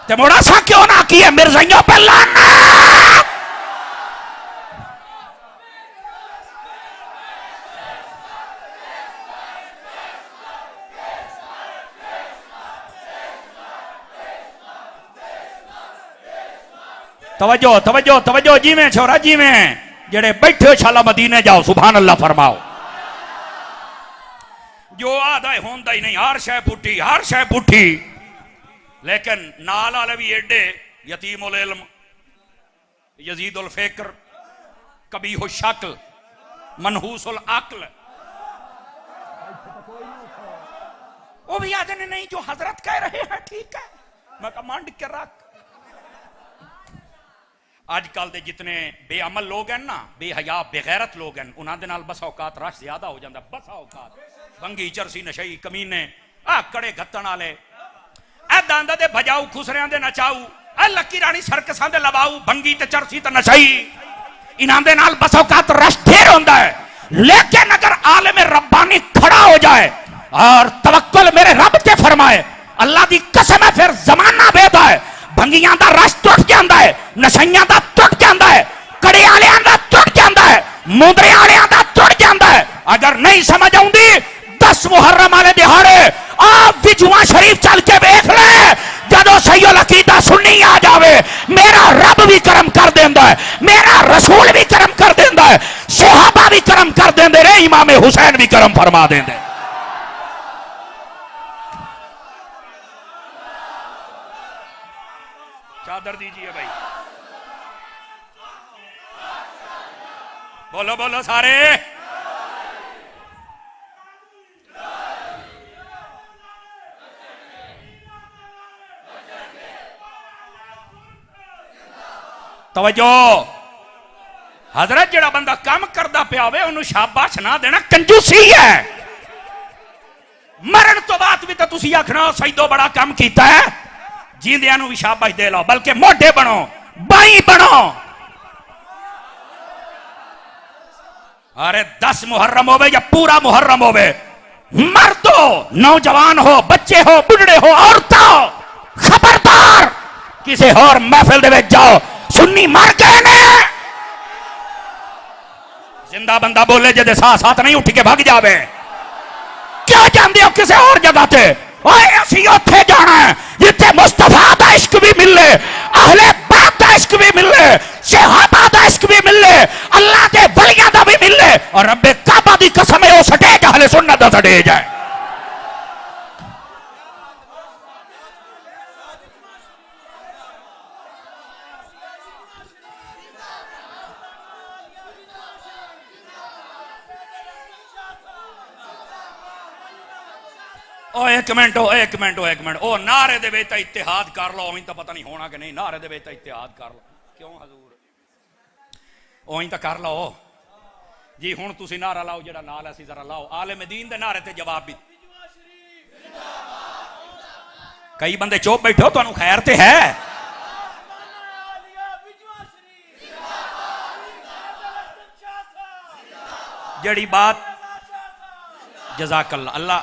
ते मोड़ा सा क्यों ना किए मिर्जाइयों पे लाना। तवज्जो तवज्जो तवज्जो जीवें छोरा जीवें जेड़े बैठे हो शाला मदीने जाओ सुभान अल्लाह फरमाओ। जो आदा होंदा ही नहीं हर शय पुठी लेकिन नाल वाले भी एडे यतीमुल इल्म यजीदुल फिक्र कबीहुल शक्ल मनहूसुल अक्ल वो भी आदे नहीं जो हजरत कह रहे हैं ठीक है मैं कमांड के रख। आजकल के जितने बेअमल लोग हैं ना बेहया बेगैरत लोग हैं उन्होंने नाल बस औकात रश ज्यादा हो जाता बस औकात भंगी चरसी नशई कमीने आ कड़े गत्तन वाले ए दांदा दे भजाऊ खुसरियां दे नचाऊ ए लक्की रानी सर्कसां दे लवाऊ भंगी ते चरसी ते नशई इन्हां दे नाल बस औकात रश ढेर होंदा है। लेकिन अगर आलिम रब्बानी खड़ा हो जाए और तवक्कुल मेरे रब ते फरमाए अल्लाह दी कसम है फिर जमाना बेदा है। भंगियां दा रश टुट जाता है नशइयां दा टुट जाता है कड़े वालियां दा टुट जाता है मुंदरे वालियां दा टुट जाता है। अगर नहीं समझ आउंदी 10 मुहर्रम वाले दिहाड़े आप विजुआ शरीफ चल के देख ले जदों सैयद अकीदा सुन्नी आ जावे मेरा रब भी करम कर देंदा है मेरा रसूल भी करम कर देंदा है सहाबा भी करम कर देंदे रे इमाम हुसैन भी करम फरमा देंदे। चादर दीजिए भाई बोलो बोलो सारे। तवज्जो हजरत जेड़ा बंदा काम करता पिया होवे उन्होंने शाबाश ना देना कंजूसी है। मरण तो बाद भी तो तुसी आखना सैदो बड़ा काम किया है जींदियां नूं भी शाबाश दे लो बल्कि मोढे बनो बाई बनो। अरे 10 मुहर्रम होवे या पूरा मुहर्रम होवे मर्द हो नौजवान हो बच्चे हो बुढ़े हो औरतों खबरदार किसी और महफिल दे विच जाओ सुन्नी मर गए ने जिंदा बंदा बोले जे साथ साथ नहीं उठ के भाग जावे क्यों जाते हो किसी और जगह ते असी उत्थे जाना है जिथे मुस्तफा दा इश्क भी मिले अहले बैत दा इश्क भी मिले सहाबा दा इश्क भी मिले अल्लाह दे वलियां दा भी मिले और रब्बे काबा दी कसम है वो सटेज अहले सुन्नत दा सटेज है। एक मिनट ओ नारे दे विच इत्तेहाद कर लो तो पता नहीं होना कि नहीं नारे दे विच इत्तेहाद कर लो क्यों हजूर ओही तो कर लो जी हुण तुसी नारा लाओ जेड़ा नाल असी जरा लाओ आलिम दीन दे नारे ते जवाब भी कई बंदे चुप बैठो तुहानू खैर ते है जड़ी बात जज़ाकल्लाह अल्लाह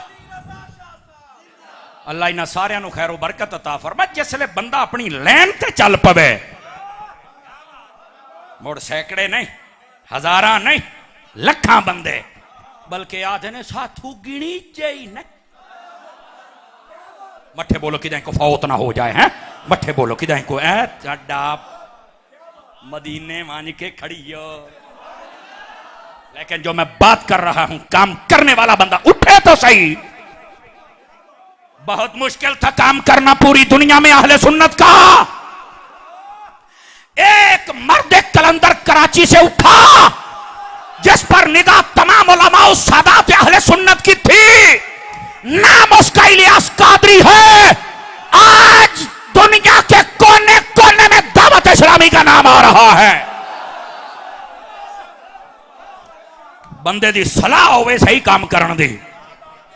अल्लाह इन्हां सारियां नूं खैरो बरकत अता फरमा। जिसले बंदा अपनी लैन ते चल पवे मुड़ सैकड़े नहीं हजारां नहीं लखां बंदे बल्कि आधे ने साथू गिनी जाई नहीं। मठे बोलो कि को फौत ना हो जाए हैं, मठे बोलो कि को चड्डा मदीने मान के खड़ी हो। लेकिन जो मैं बात कर रहा हूं काम करने वाला बंदा उठे तो सही। बहुत मुश्किल था काम करना पूरी दुनिया में अहले सुन्नत का। एक मर्द कलंदर कराची से उठा जिस पर निगाह तमाम उलमा सादात अहले सुन्नत की थी। नाम उसका इलियास कादरी है। आज दुनिया के कोने कोने में दावत इस्लामी का नाम आ रहा है। बंदे दी सलाह होवे सही काम करने दी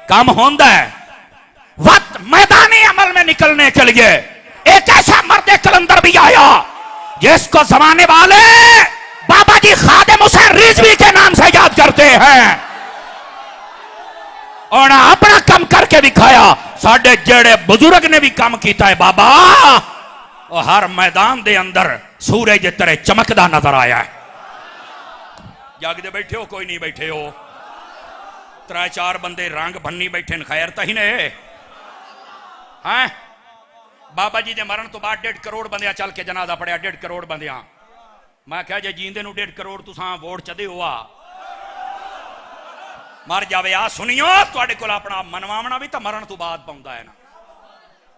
काम होंदा है। वक्त मैदानी अमल में निकलने के लिए एक ऐसा मर्द कलंदर भी आया जिसको जमाने वाले बाबा जी खादिम हुसैन रिजवी के नाम से याद करते हैं और अपना काम करके दिखाया। साडे जेड़े बुजुर्ग ने भी काम किया है बाबा और हर मैदान दे अंदर सूरज की तरह चमकदा नजर आया है। जागदे बैठे हो कोई नहीं बैठे हो, 3-4 बंदे रंग बन्नी बैठे न खैर तही ने हैं। बाबा जी के मरण तो बाद 1.5 करोड़ बंदियां चल के जनाजा पड़िया। 1.5 करोड़ बंदियां मैं क्या जे जींदे नूं 1.5 करोड़ तुसां वोट चदे हो आ मर जावे। आ सुनियो तुहाडे कोल अपना मनवावना भी तो मरण तो बाद पाउंदा है ना।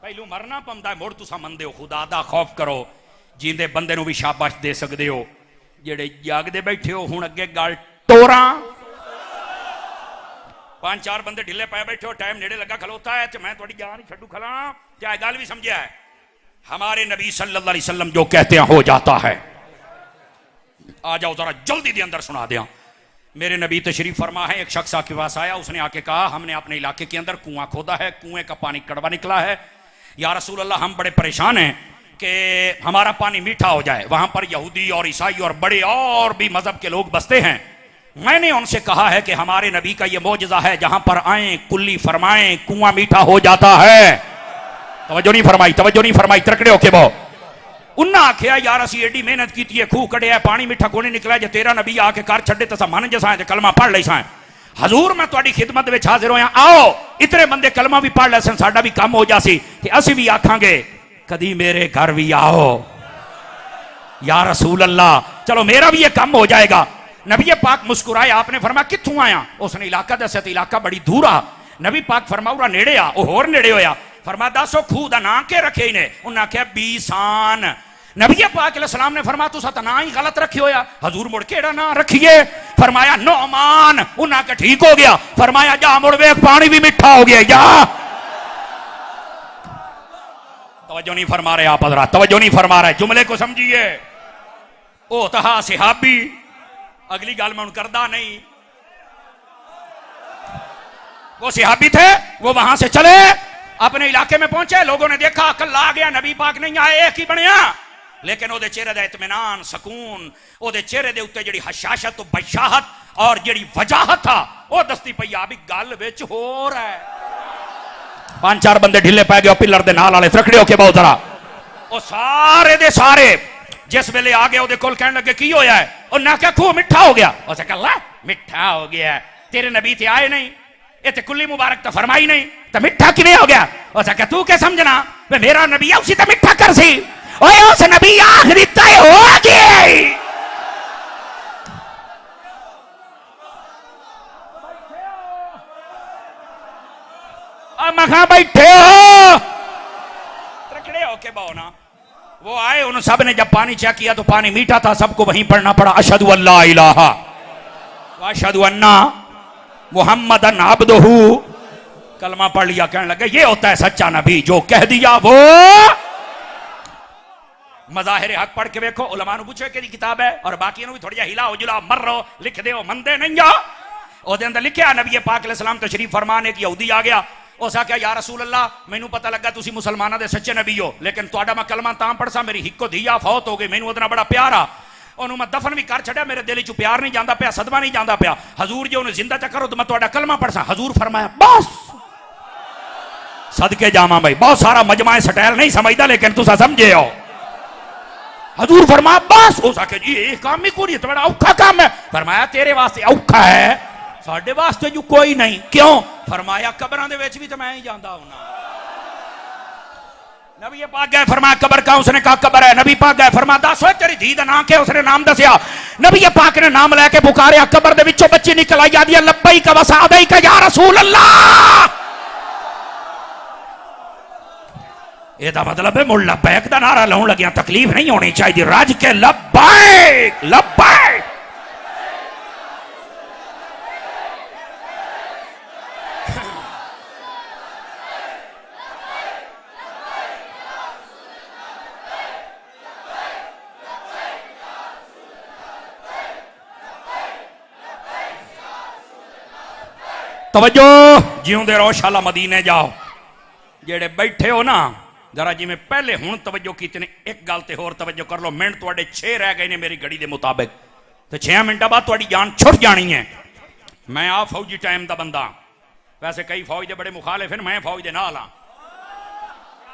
पहलू मरना पाउंदा है मुड़ तुसां मनदे हो। खुदा दा खौफ करो। जींदे बंदे नूं भी शाबाश दे सकदे हो। जेड़े जागदे बैठे हो हुण अगे गल टोरा 5-4 बंदे ढिले पै बैठे हो। टाइम नेड़े लगा खलोता है तो मैं थोड़ी जान ही छड्डू खला क्या गल भी समझिया है। हमारे नबी सल्लल्लाहु अलैहि वसल्लम जो कहते हैं हो जाता है। आ जाओ जरा जल्दी दे अंदर सुना दिया। मेरे नबी तशरीफ फरमा है। एक शख्स आपके पास आया, उसने आके कहा हमने अपने इलाके के अंदर कुआं खोदा है, कुएं का पानी कड़वा निकला है। या रसूल अल्लाह हम बड़े परेशान हैं कि हमारा पानी मीठा हो जाए। वहां पर यहूदी और ईसाई और बड़े और भी मजहब के लोग बसते हैं। मैंने उनसे कहा है कि हमारे नबी का यह मौजज़ा है जहां पर आए कुल्ली फरमाएं कुआं मीठा हो जाता है। तवज्जो नहीं फरमाई, तवज्जो नहीं फरमाई। तरकड़े होके बो उन्ना आख्या यार असी एडी मेहनत की है, खूह कड़िया पानी मीठा को नहीं निकला। जो तेरा नबी आके कर छड़े तो मन जसा कलमा पढ़ ले साए। हजूर मैं तुहाडी खिदमत में हाजिर होया। आओ इतने बंदे कलमा भी पढ़ ले सन, साडा भी काम हो जासी कि असी भी आखांगे कदी मेरे घर भी आओ या रसूल अल्लाह। चलो मेरा भी ये काम हो जाएगा। नबी पाक मुस्कुराए। आपने फरमाया कित्थों आया? उसने इलाका दस्या तो इलाका बड़ी दूर आ। नबी पाक फरमाया नेड़े आ। वो होर नेड़े होया। फरमाया दसो खूह दा नाम के रखे इन्हें? उन्हें आख्या बीसान। नबी पाक अलैहिस्सलाम ने फरमाया तुसा तो ना ही गलत रखे होया। हजूर मुड़ केड़ा ना रखिए? फरमाया नौमान। उन्हें आख्या ठीक हो गया। फरमाया जा मुड़ वेख पानी भी मिठा हो गया। जा तवज्जो नहीं फरमा रहे आप हज़रात, तवज्जो नहीं फरमा रहे। जुमले को समझिए। ओ तहा सिहाबी अगली गाल में करदा नहीं। वो सिहाबी थे, वो वहां से चले अपने इलाके में पहुंचे। लोगों ने देखा अकल आ गया, नबी पाक नहीं आए, एक ही बनया। लेकिन ओदे चेहरे दा इत्मीनान सुकून, ओदे चेहरे दे उत्ते जेड़ी हशाशत तो बशाहत और जेड़ी वजाहत था वो दस्ती पई आ भी गल विच हो रहा है। 5-4 बंदे ढिले पै गए पिलर दे नाल वाले तकड़े होके बहुत जरा। वो सारे दे सारे जिस वेले आ गए ओदे कोल कहने लगे की होया है? उन्हें आख्या खूह मिठा हो गया। उसे कहा मिठा हो गया, तेरे नबी थे आए नहीं, ये तो कुल्ली मुबारक तो फरमाई नहीं, तो मिठा किने हो गया? उसे कहा तू क्या समझना वे मेरा नबी है उसी तो मिठा कर सी। ओए उस नबी आखिरी तय हो गई। मखा बैठे हो तकड़े होके बहु ना। वो आए, उन सब ने जब पानी चेक किया तो पानी मीठा था। सबको वहीं पढ़ना पड़ा अशहदु अल्ला इलाहा व अशहदु अन्ना मुहम्मदन अब्दुहु। कलमा पढ़ लिया। कहने लगे ये होता है सच्चा नबी, जो कह दिया वो। मज़ाहिर हक पढ़ के देखो, उलमा ने पूछे कि किताब है और बाकी भी थोड़ी हिला उजला मर रहो लिख दे मंदे नहीं जा। ओदे अंदर लिखा नबी पाक अलैहिस्सलाम तशरीफ फरमान एक यहूदी आ गया। उस आख्या या रसूल अल्लाह मैनू पता लगा तुसी मुसलमाना दे सच्चे नबी हो, लेकिन तुहाडा मैं कलमा तां पढ़सा मेरी हिक्को धिया फौत हो गई, मैनू ओदे नाल बड़ा प्यार आ। ਉਹਨੂੰ मैं दफन भी कर छड़िया, मेरे दिल चू प्यार नहीं जाता पिया, सदमा नहीं जाता पिया। हजूर जी उन्हें जिंदा च करो तो मैं तुहाडा कलमा पढ़सा। हजूर फरमाया बस सदके जावा भाई, बहुत सारा मजमा स्टाइल नहीं समझदा लेकिन तुसा समझे हो। हजूर फरमाया बस हो सके जी ये काम ही कोई बड़ा औखा काम है। फरमाया तेरे वास्ते औखा है, साडे वास्ते जो कोई नहीं। क्यों? फरमाया कब्रां दे विच भी तो मैं ही जांदा हुंदा। नबी पाक गए, फरमाया कब्र का? उसने कहा कब्र है। नबी पाक गए, फरमाया दस तेरी धी दा नाम क्या? उसने नाम दसिया। नबी पाक ने नाम लैके पुकारिया, कब्र दे विचों बच्ची निकल आई, आदी लब्बैक व सअदैक या रसूल अल्लाह। एदा मतलब है मुड़ लब्बैक दा नारा लाउण लग्या, तकलीफ नहीं होनी चाहिए, रज के लब्बैक लब्बैक। तवज्जो, जिउंदे रहो शाला मदीने जाओ। जेड़े बैठे हो ना जरा जिमें पहले हुण तवज्जो की ने, एक गल ते होर तवज्जो कर लो। मिनट तुहाडे 6 रह गए ने मेरी घड़ी दे मुताबिक, तो 6 मिनटां बाद तुहाडी जान छुट जानी है। मैं आ फौजी टाइम दा बंदा, वैसे कई फौज दे बड़े मुखालिफ हैं, मैं फौज दे नाल हां।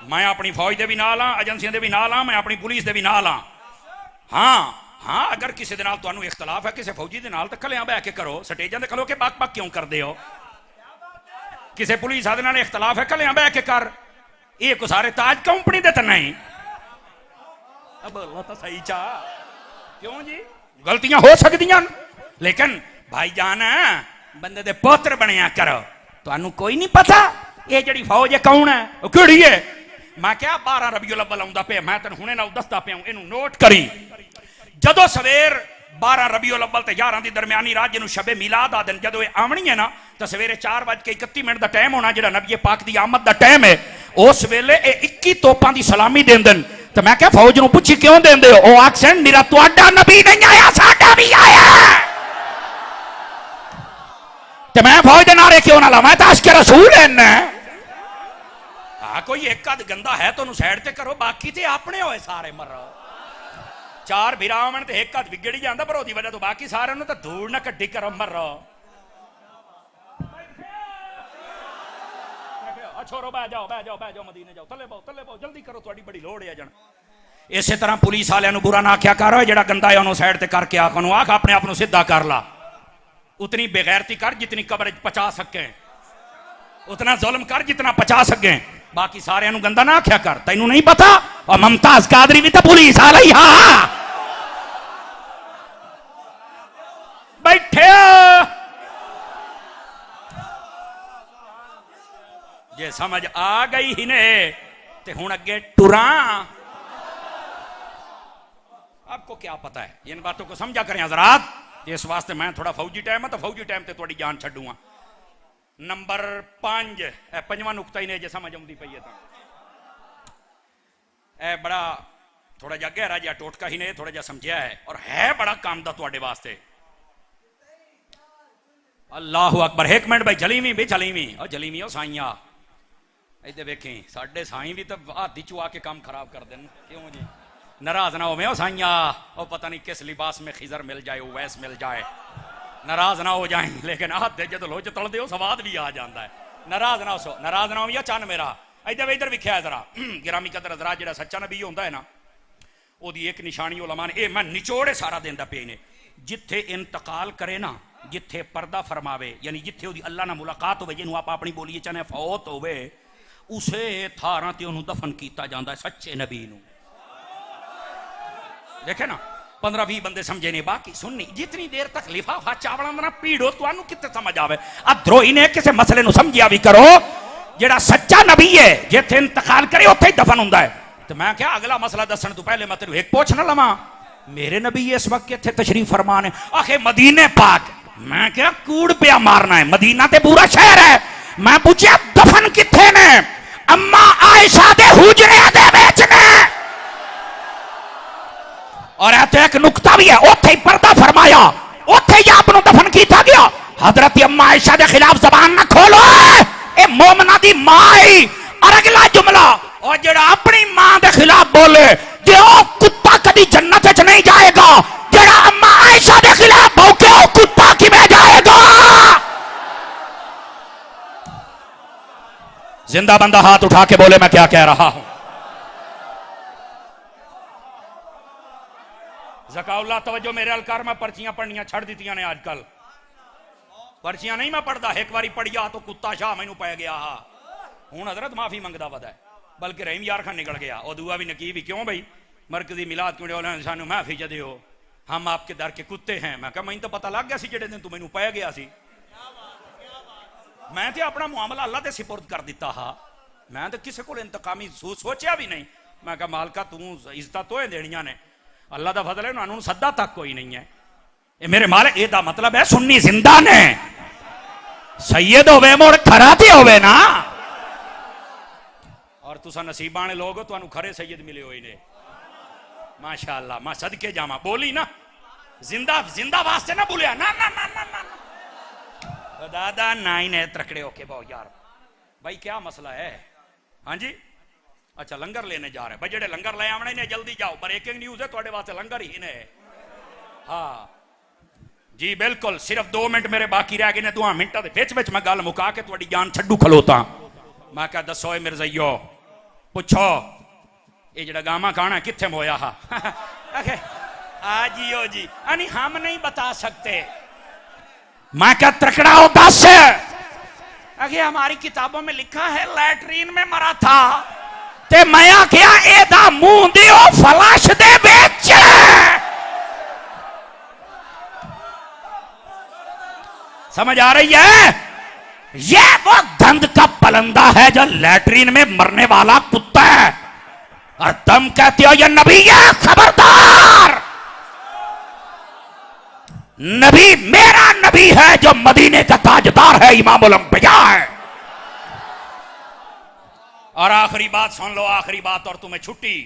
मैं अपनी फौज दे भी नाल हां, एजेंसियां दे भी नाल हां, मैं अपनी पुलिस दे भी नाल हां। हाँ अगर किसी दे नाल तुहानू इख्तलाफ है किसी फौजी दे नाल, तो कलियां बह के करो, स्टेजां ते खलो के बक बक क्यों करदे हो? किसी पुलिस आदे नाल इख्तलाफ है कलियां बह के कर। ये को सारे ताज कंपनी दे तो नहीं। अब अल्लाह तो सही चा क्यों जी, गलतियां हो सकदियां, लेकिन भाईजान बंदे दे पुत्र बनिया करो। तुहानू कोई नहीं पता ये जड़ी फौज है कौन है, वो केड़ी है? मैं क्या 12 रबीउल अव्वल आउंदा पे, मैं तेन हुणे नाल दसदा पिया, इनू नोट करी। जदों सवेर 12 रबीउल अव्वल ते 11 दी दरमियानी रात जिन्हों शबे मिलाद आ दिन, जदों ये आवनी है ना, तो सवेरे 4:31 का टाइम होना, जो नबी पाक की आमद का टाइम है। उस वेले 21 तोपां की सलामी देंदे। तो मैं क्या फौज नूं पुछी क्यों देंदे हो? वो आखन मेरा तुहाडा नबी नहीं आया, साडा भी आया। तो मैं फौज दे नारे क्यों ना लावां? ताश के रसूल है। कोई एक आध गंदा है तो साइड ते करो, बाकी ते अपने होए सारे मरो। 4 बिरावन ते एक आध बिगड़ ही जाता, पर ओदी वजह तो बाकी सारे तो धूड़ ना कड्डी करो मरो। छोरो बह जाओ मदीने जाओ, तले पाओ जल्दी करो, थोड़ी बड़ी लोड़ है जन। इस तरह पुलिस वाले बुरा ना आख्या करो, जेड़ा गंदा है उन्होंने साइड ते करके आख अपने आप सीधा कर ला। उतनी बेगैरती कर जितनी कब्र पचा सके, उतना जुल्म कर जितना पचा सके, बाकी सारे गंदा ना आख्या कर। तेनू नहीं पता? और मुमताज कादरी भी तो पुलिस वाला ही। हाँ बैठे जे समझ आ गई ही ने ते हुण अगे टुरा। आपको क्या पता है, इन बातों को समझा करें हजरात। इस वास्ते मैं थोड़ा फौजी टाइम है तो फौजी टाइम ते थोड़ी जान छड्डूंगा। नंबर 5 पंजवां नुकता ही ने जे समझ आउंदी पई है तां ए बड़ा थोड़ा जा गहरा जिहा टोटका ही ने थोड़ा जा समझिया है, और है बड़ा काम दा तुहाडे वास्ते। अल्लाहु अकबर। एक मिनट भाई, जलीवी भी जलीवी और जलीवी हो साइया इधर वेखी, साडे साई भी तो हाथी चू आके काम खराब कर देन। क्यों जी? नाराज ना हो साइया, और पता नहीं किस लिबास में खिजर मिल जाए, वैस मिल जाए, नाराज ना हो जाए। लेकिन हाथ दे जो लोच तलते हो स्वाद भी आ जाता है। नाराज ना हो, नाराज ना हो या चन मेरा इधर इधर विख्या जरा। गिरामी कदर हजरा जो सच्चा नबी होंदा है ना, ओदी एक निशानी उलमा ने, ये मैं निचोड़े सारा देंदा पे ने, जिथे इंतकाल करे ना, जिथे पर्दा फरमावे, यानी जिथे ओदी अल्लाह नाल मुलाकात होवे, जिन्हों आप अपनी बोलीए चाहे फौत होवे, उसे थारां ते उन्होंने दफन किया जाता है सच्चे नबी नूं। देखे ना 15-20 बंदे समझे ने, बाकी सुननी। जितनी देर तक लिफाफा चावलों ना पीड़ो तुहानू कितने समझ आवे। अधरोही ने किसी मसले नूं समझिया भी करो, जेड़ा सच्चा नबी है जिथे इंतकाल करे उत्थे ही दफन हुंदा है। तो मैं क्या अगला मसला दसन तो पहले मैं तेनू एक पूछ ना लवां, मेरे नबी इस वक्त इत्थे तशरीफ फरमा ने, आखे मदीने पाक। मैं क्या कूड़ पिया मारना है, मदीना ते पूरा शहर है। मैं पूछया दफन किथे ने? अम्मा आयशा दे हुजरे दे विच ने। और तो एक नुकता भी है, उत्थे ही पर्दा फरमाया, उत्थे ही आपनों दफन किया गया। हजरत अम्मा आयशा दे खिलाफ जबान ना खोलो, ए मोमना दी माई। और अगला जुमला, और जेड़ा अपनी मां दे खिलाफ बोले, जे ओ कुत्ता कदी जन्नत च नहीं जाएगा, जे जिंदा बंदा हाथ उठा के बोले मैं क्या कह रहा हूं। ज़काउल्लाह तवज्जो मेरे अलकार में पर्चियां पढ़नियां छड़ दित्तियां ने आजकल। पर्चियां नहीं मैं पढ़दा, एक बारी पढ़िया तो कुत्ता शाह मैनू पै गया हा। हुण हजरत माफी मंगदा वदा है, बल्कि रहीम यार खान निकल गया। और दुआ भी नकी भी क्यों भाई मरकजी मिलाद क्यों सानू माफी च दिओ, हम आपके दर के कुत्ते हैं। मैं कहा मैनू तो पता लग गया सी जेड़े दिन तू मैनू पै गया सी। मैं तो अपना मुआमला अल्लाह दे सिपुर्द कर दिता हा। मैं तो किसी को इंतकामी सोचा भी नहीं। मैं कहा मालका तू इज्जत तो देनियां ने, अल्लाह का फजल है, उन्होंने सदा तक कोई नहीं है। ये मेरे मालिक एदा मतलब है सुन्नी जिंदा ने सैयद होवे मुड़ खरा ते होवे ना। और तुसा नसीबाने लोग तुहानू खरे सैयद मिले हुए ने माशाअल्लाह। मैं सदके जावा बोली ना जिंदा जिंदा वास्ते ना बोलिया ना ना ना ना ना दादा ना ही ने त्रकड़े होके बहुत यार भाई क्या मसला है। हाँ जी अच्छा लंगर लेने जा रहे हैं भाई, जेडे लंगर ले आने ने जल्दी जाओ, ब्रेकिंग न्यूज है थोड़े वास्ते लंगर ही ने। हाँ जी बिल्कुल, सिर्फ 2 मिनट मेरे बाकी रह गए ने, 2 मिनटा दे विच मैं गल मुका के थोड़ी जान छड्डू खलोता। मैं क्या दसो ए मिर्जइयो पुछो ये जड़ा गामा खाना किथे मोया हा आजियो जी अनी हम नहीं बता सकते। मैं क्या त्रकड़ा हो दस, अगे हमारी किताबों में लिखा है लैट्रीन में मरा था ते मैं क्या एदा मुंह दियो फलाश दे बेच। समझ आ रही है? ये वो गंद का पलंदा है जो लैट्रीन में मरने वाला कुत्ता है, और तुम कहते हो ये नबी है। खबरदार, नबी मेरा नबी है जो मदीने का ताजदार है, इमामुल अंबिया है। और आखिरी बात सुन लो, आखिरी बात और तुम्हें छुट्टी।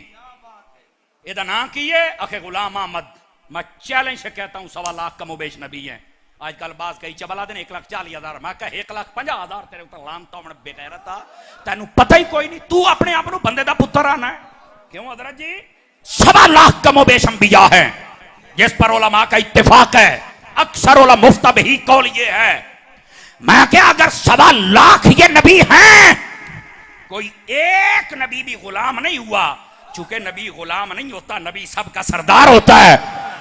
एदा नाम की है अखे गुलाम अहमद। मैं चैलेंज से कहता हूं 1.25 लाख कमोबेश नबी हैं। आजकल बात कही चबला दिन 1,40,000, मैं कह 1,50,000 तेरे उत्तर लान तो हमने बेगैरत था, तेन पता ही कोई नहीं, तू अपने आप को बंदे का पुत्र आना है। क्यों हजरत जी 1.25 लाख कमोबेश अंबिया है जिस पर उलमा का इत्तेफाक है। अक्सर उलमा मुफ्ता भी कौल ये है। मैं क्या अगर 1.25 लाख ये नबी हैं, कोई एक नबी भी गुलाम नहीं हुआ, चूंकि नबी गुलाम नहीं होता, नबी सबका सरदार होता है।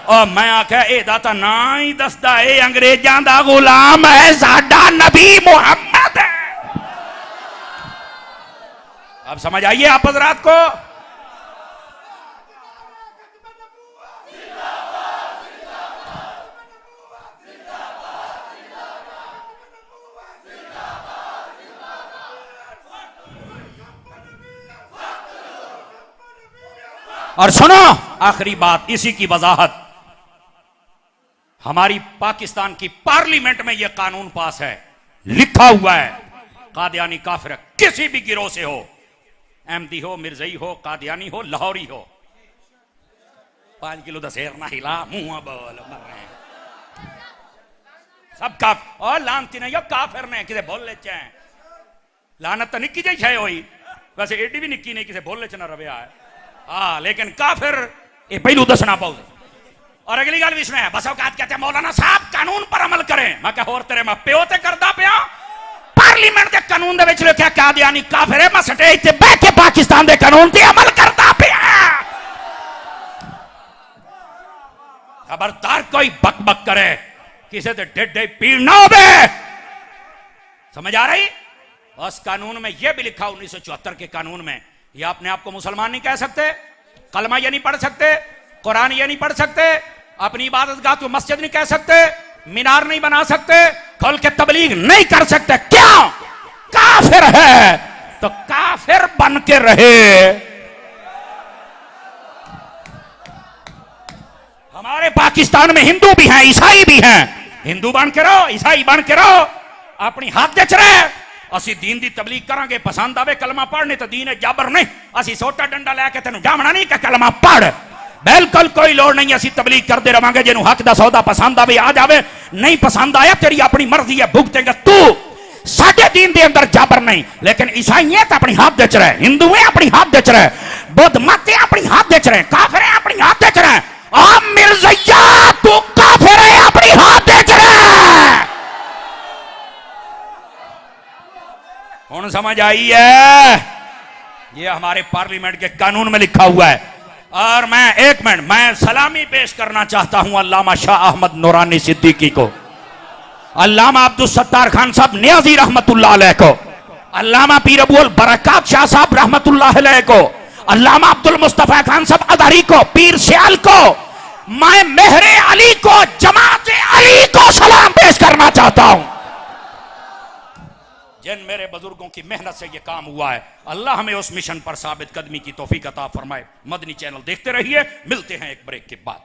और मैं आख्या ए दाता ना ही दसदा ए अंग्रेजां दा गुलाम है, साडा नबी मुहम्मद है। अब समझ आइए आप हजरात को। और सुनो आखिरी बात, इसी की वजाहत, हमारी पाकिस्तान की पार्लियामेंट में यह कानून पास है, लिखा हुआ है कादियानी काफिर किसी भी गिरोह से हो, अहमदी हो, मिर्जई हो, कादियानी हो, लाहौरी हो, 5 किलो दा शेर ना हिला मुंह बोल मर रहे हैं सब का। और लानती नहीं काफिर ने किसे बोल ले लानत तो निक्की जी है हुई, वैसे एडी भी निक्की नहीं किसे बोल ले ना रविया है। हाँ लेकिन काफिर ये पहलू दसना पाओ। और अगली गल भी सुना है, बस औकात कहते हैं मौलाना साहब कानून पर अमल करें। मैं क्या होर तेरे मैं प्यो ते करदा पिया, पार्लीमेंट के कानून दे विच लिखा कादियानी काफिर है, मैं स्टेज ते बैठ के पाकिस्तान दे कानून ते अमल करदा पिया। खबरदार कोई बकबक करे, किसी ते ढेडे पीड़ ना होवे। समझ आ रही? उस कानून में यह भी लिखा 1974 के कानून में, ये अपने आप को मुसलमान नहीं कह सकते, कलमा ये नहीं पढ़ सकते, कुरान ये नहीं पढ़ सकते, अपनी इबादत गाह तो मस्जिद नहीं कह सकते, मीनार नहीं बना सकते, खोल के तबलीग नहीं कर सकते। क्यों? काफिर है तो काफिर बन के रहे। हमारे पाकिस्तान में हिंदू भी हैं, ईसाई भी हैं, हिंदू बन के रहो, ईसाई बन के रहो, अपनी हाथ बेच रहे। असी दीन दी तबलीग करांगे, पसंद आवे कलमा पढ़ने तो दीन जबर नहीं, असी सोटा डंडा लैके तेन डामना नहीं कि कलमा पढ़, बिल्कुल कोई लोड़ नहीं। असी तबलीग करते रवांगे, जिन्हों हक दा सौदा पसंद आवे आ जावे, नहीं पसंद आया तेरी अपनी मर्जी है, भुगतेगा तू। साडे दीन दे अंदर जबर नहीं। लेकिन ईसाई है तो अपनी हाथ बेच रहे, हिंदू है अपनी हाथ बेच रहे, बुद्ध मत है अपनी हाथ बेच रहे, काफिर है अपनी हाथ बेच रहे। आ मिर्जैया तू काफिर है अपनी हाथ बेच रहे। हुण समझ आई है? ये हमारे पार्लियामेंट के कानून में लिखा हुआ है। और मैं एक मिनट मैं सलामी पेश करना चाहता हूं अल्लामा शाह अहमद नूरानी सिद्दीकी को, अल्लामा अब्दुल सत्तार खान साहब नियाजी रहमतुल्लाह अलैह को, अल्लामा पीर अबू अल बरकत शाह साहब रहमतुल्लाह अलैह को, अल्लामा अब्दुल मुस्तफा खान साहब अदारी को, पीर सियाल को, मैं मेहरे अली को, जमात अली को सलाम पेश करना चाहता हूं, जिन मेरे बुजुर्गों की मेहनत से यह काम हुआ है। अल्लाह हमें उस मिशन पर साबित कदमी की तौफीक अता फरमाए। मदनी चैनल देखते रहिए, मिलते हैं एक ब्रेक के बाद।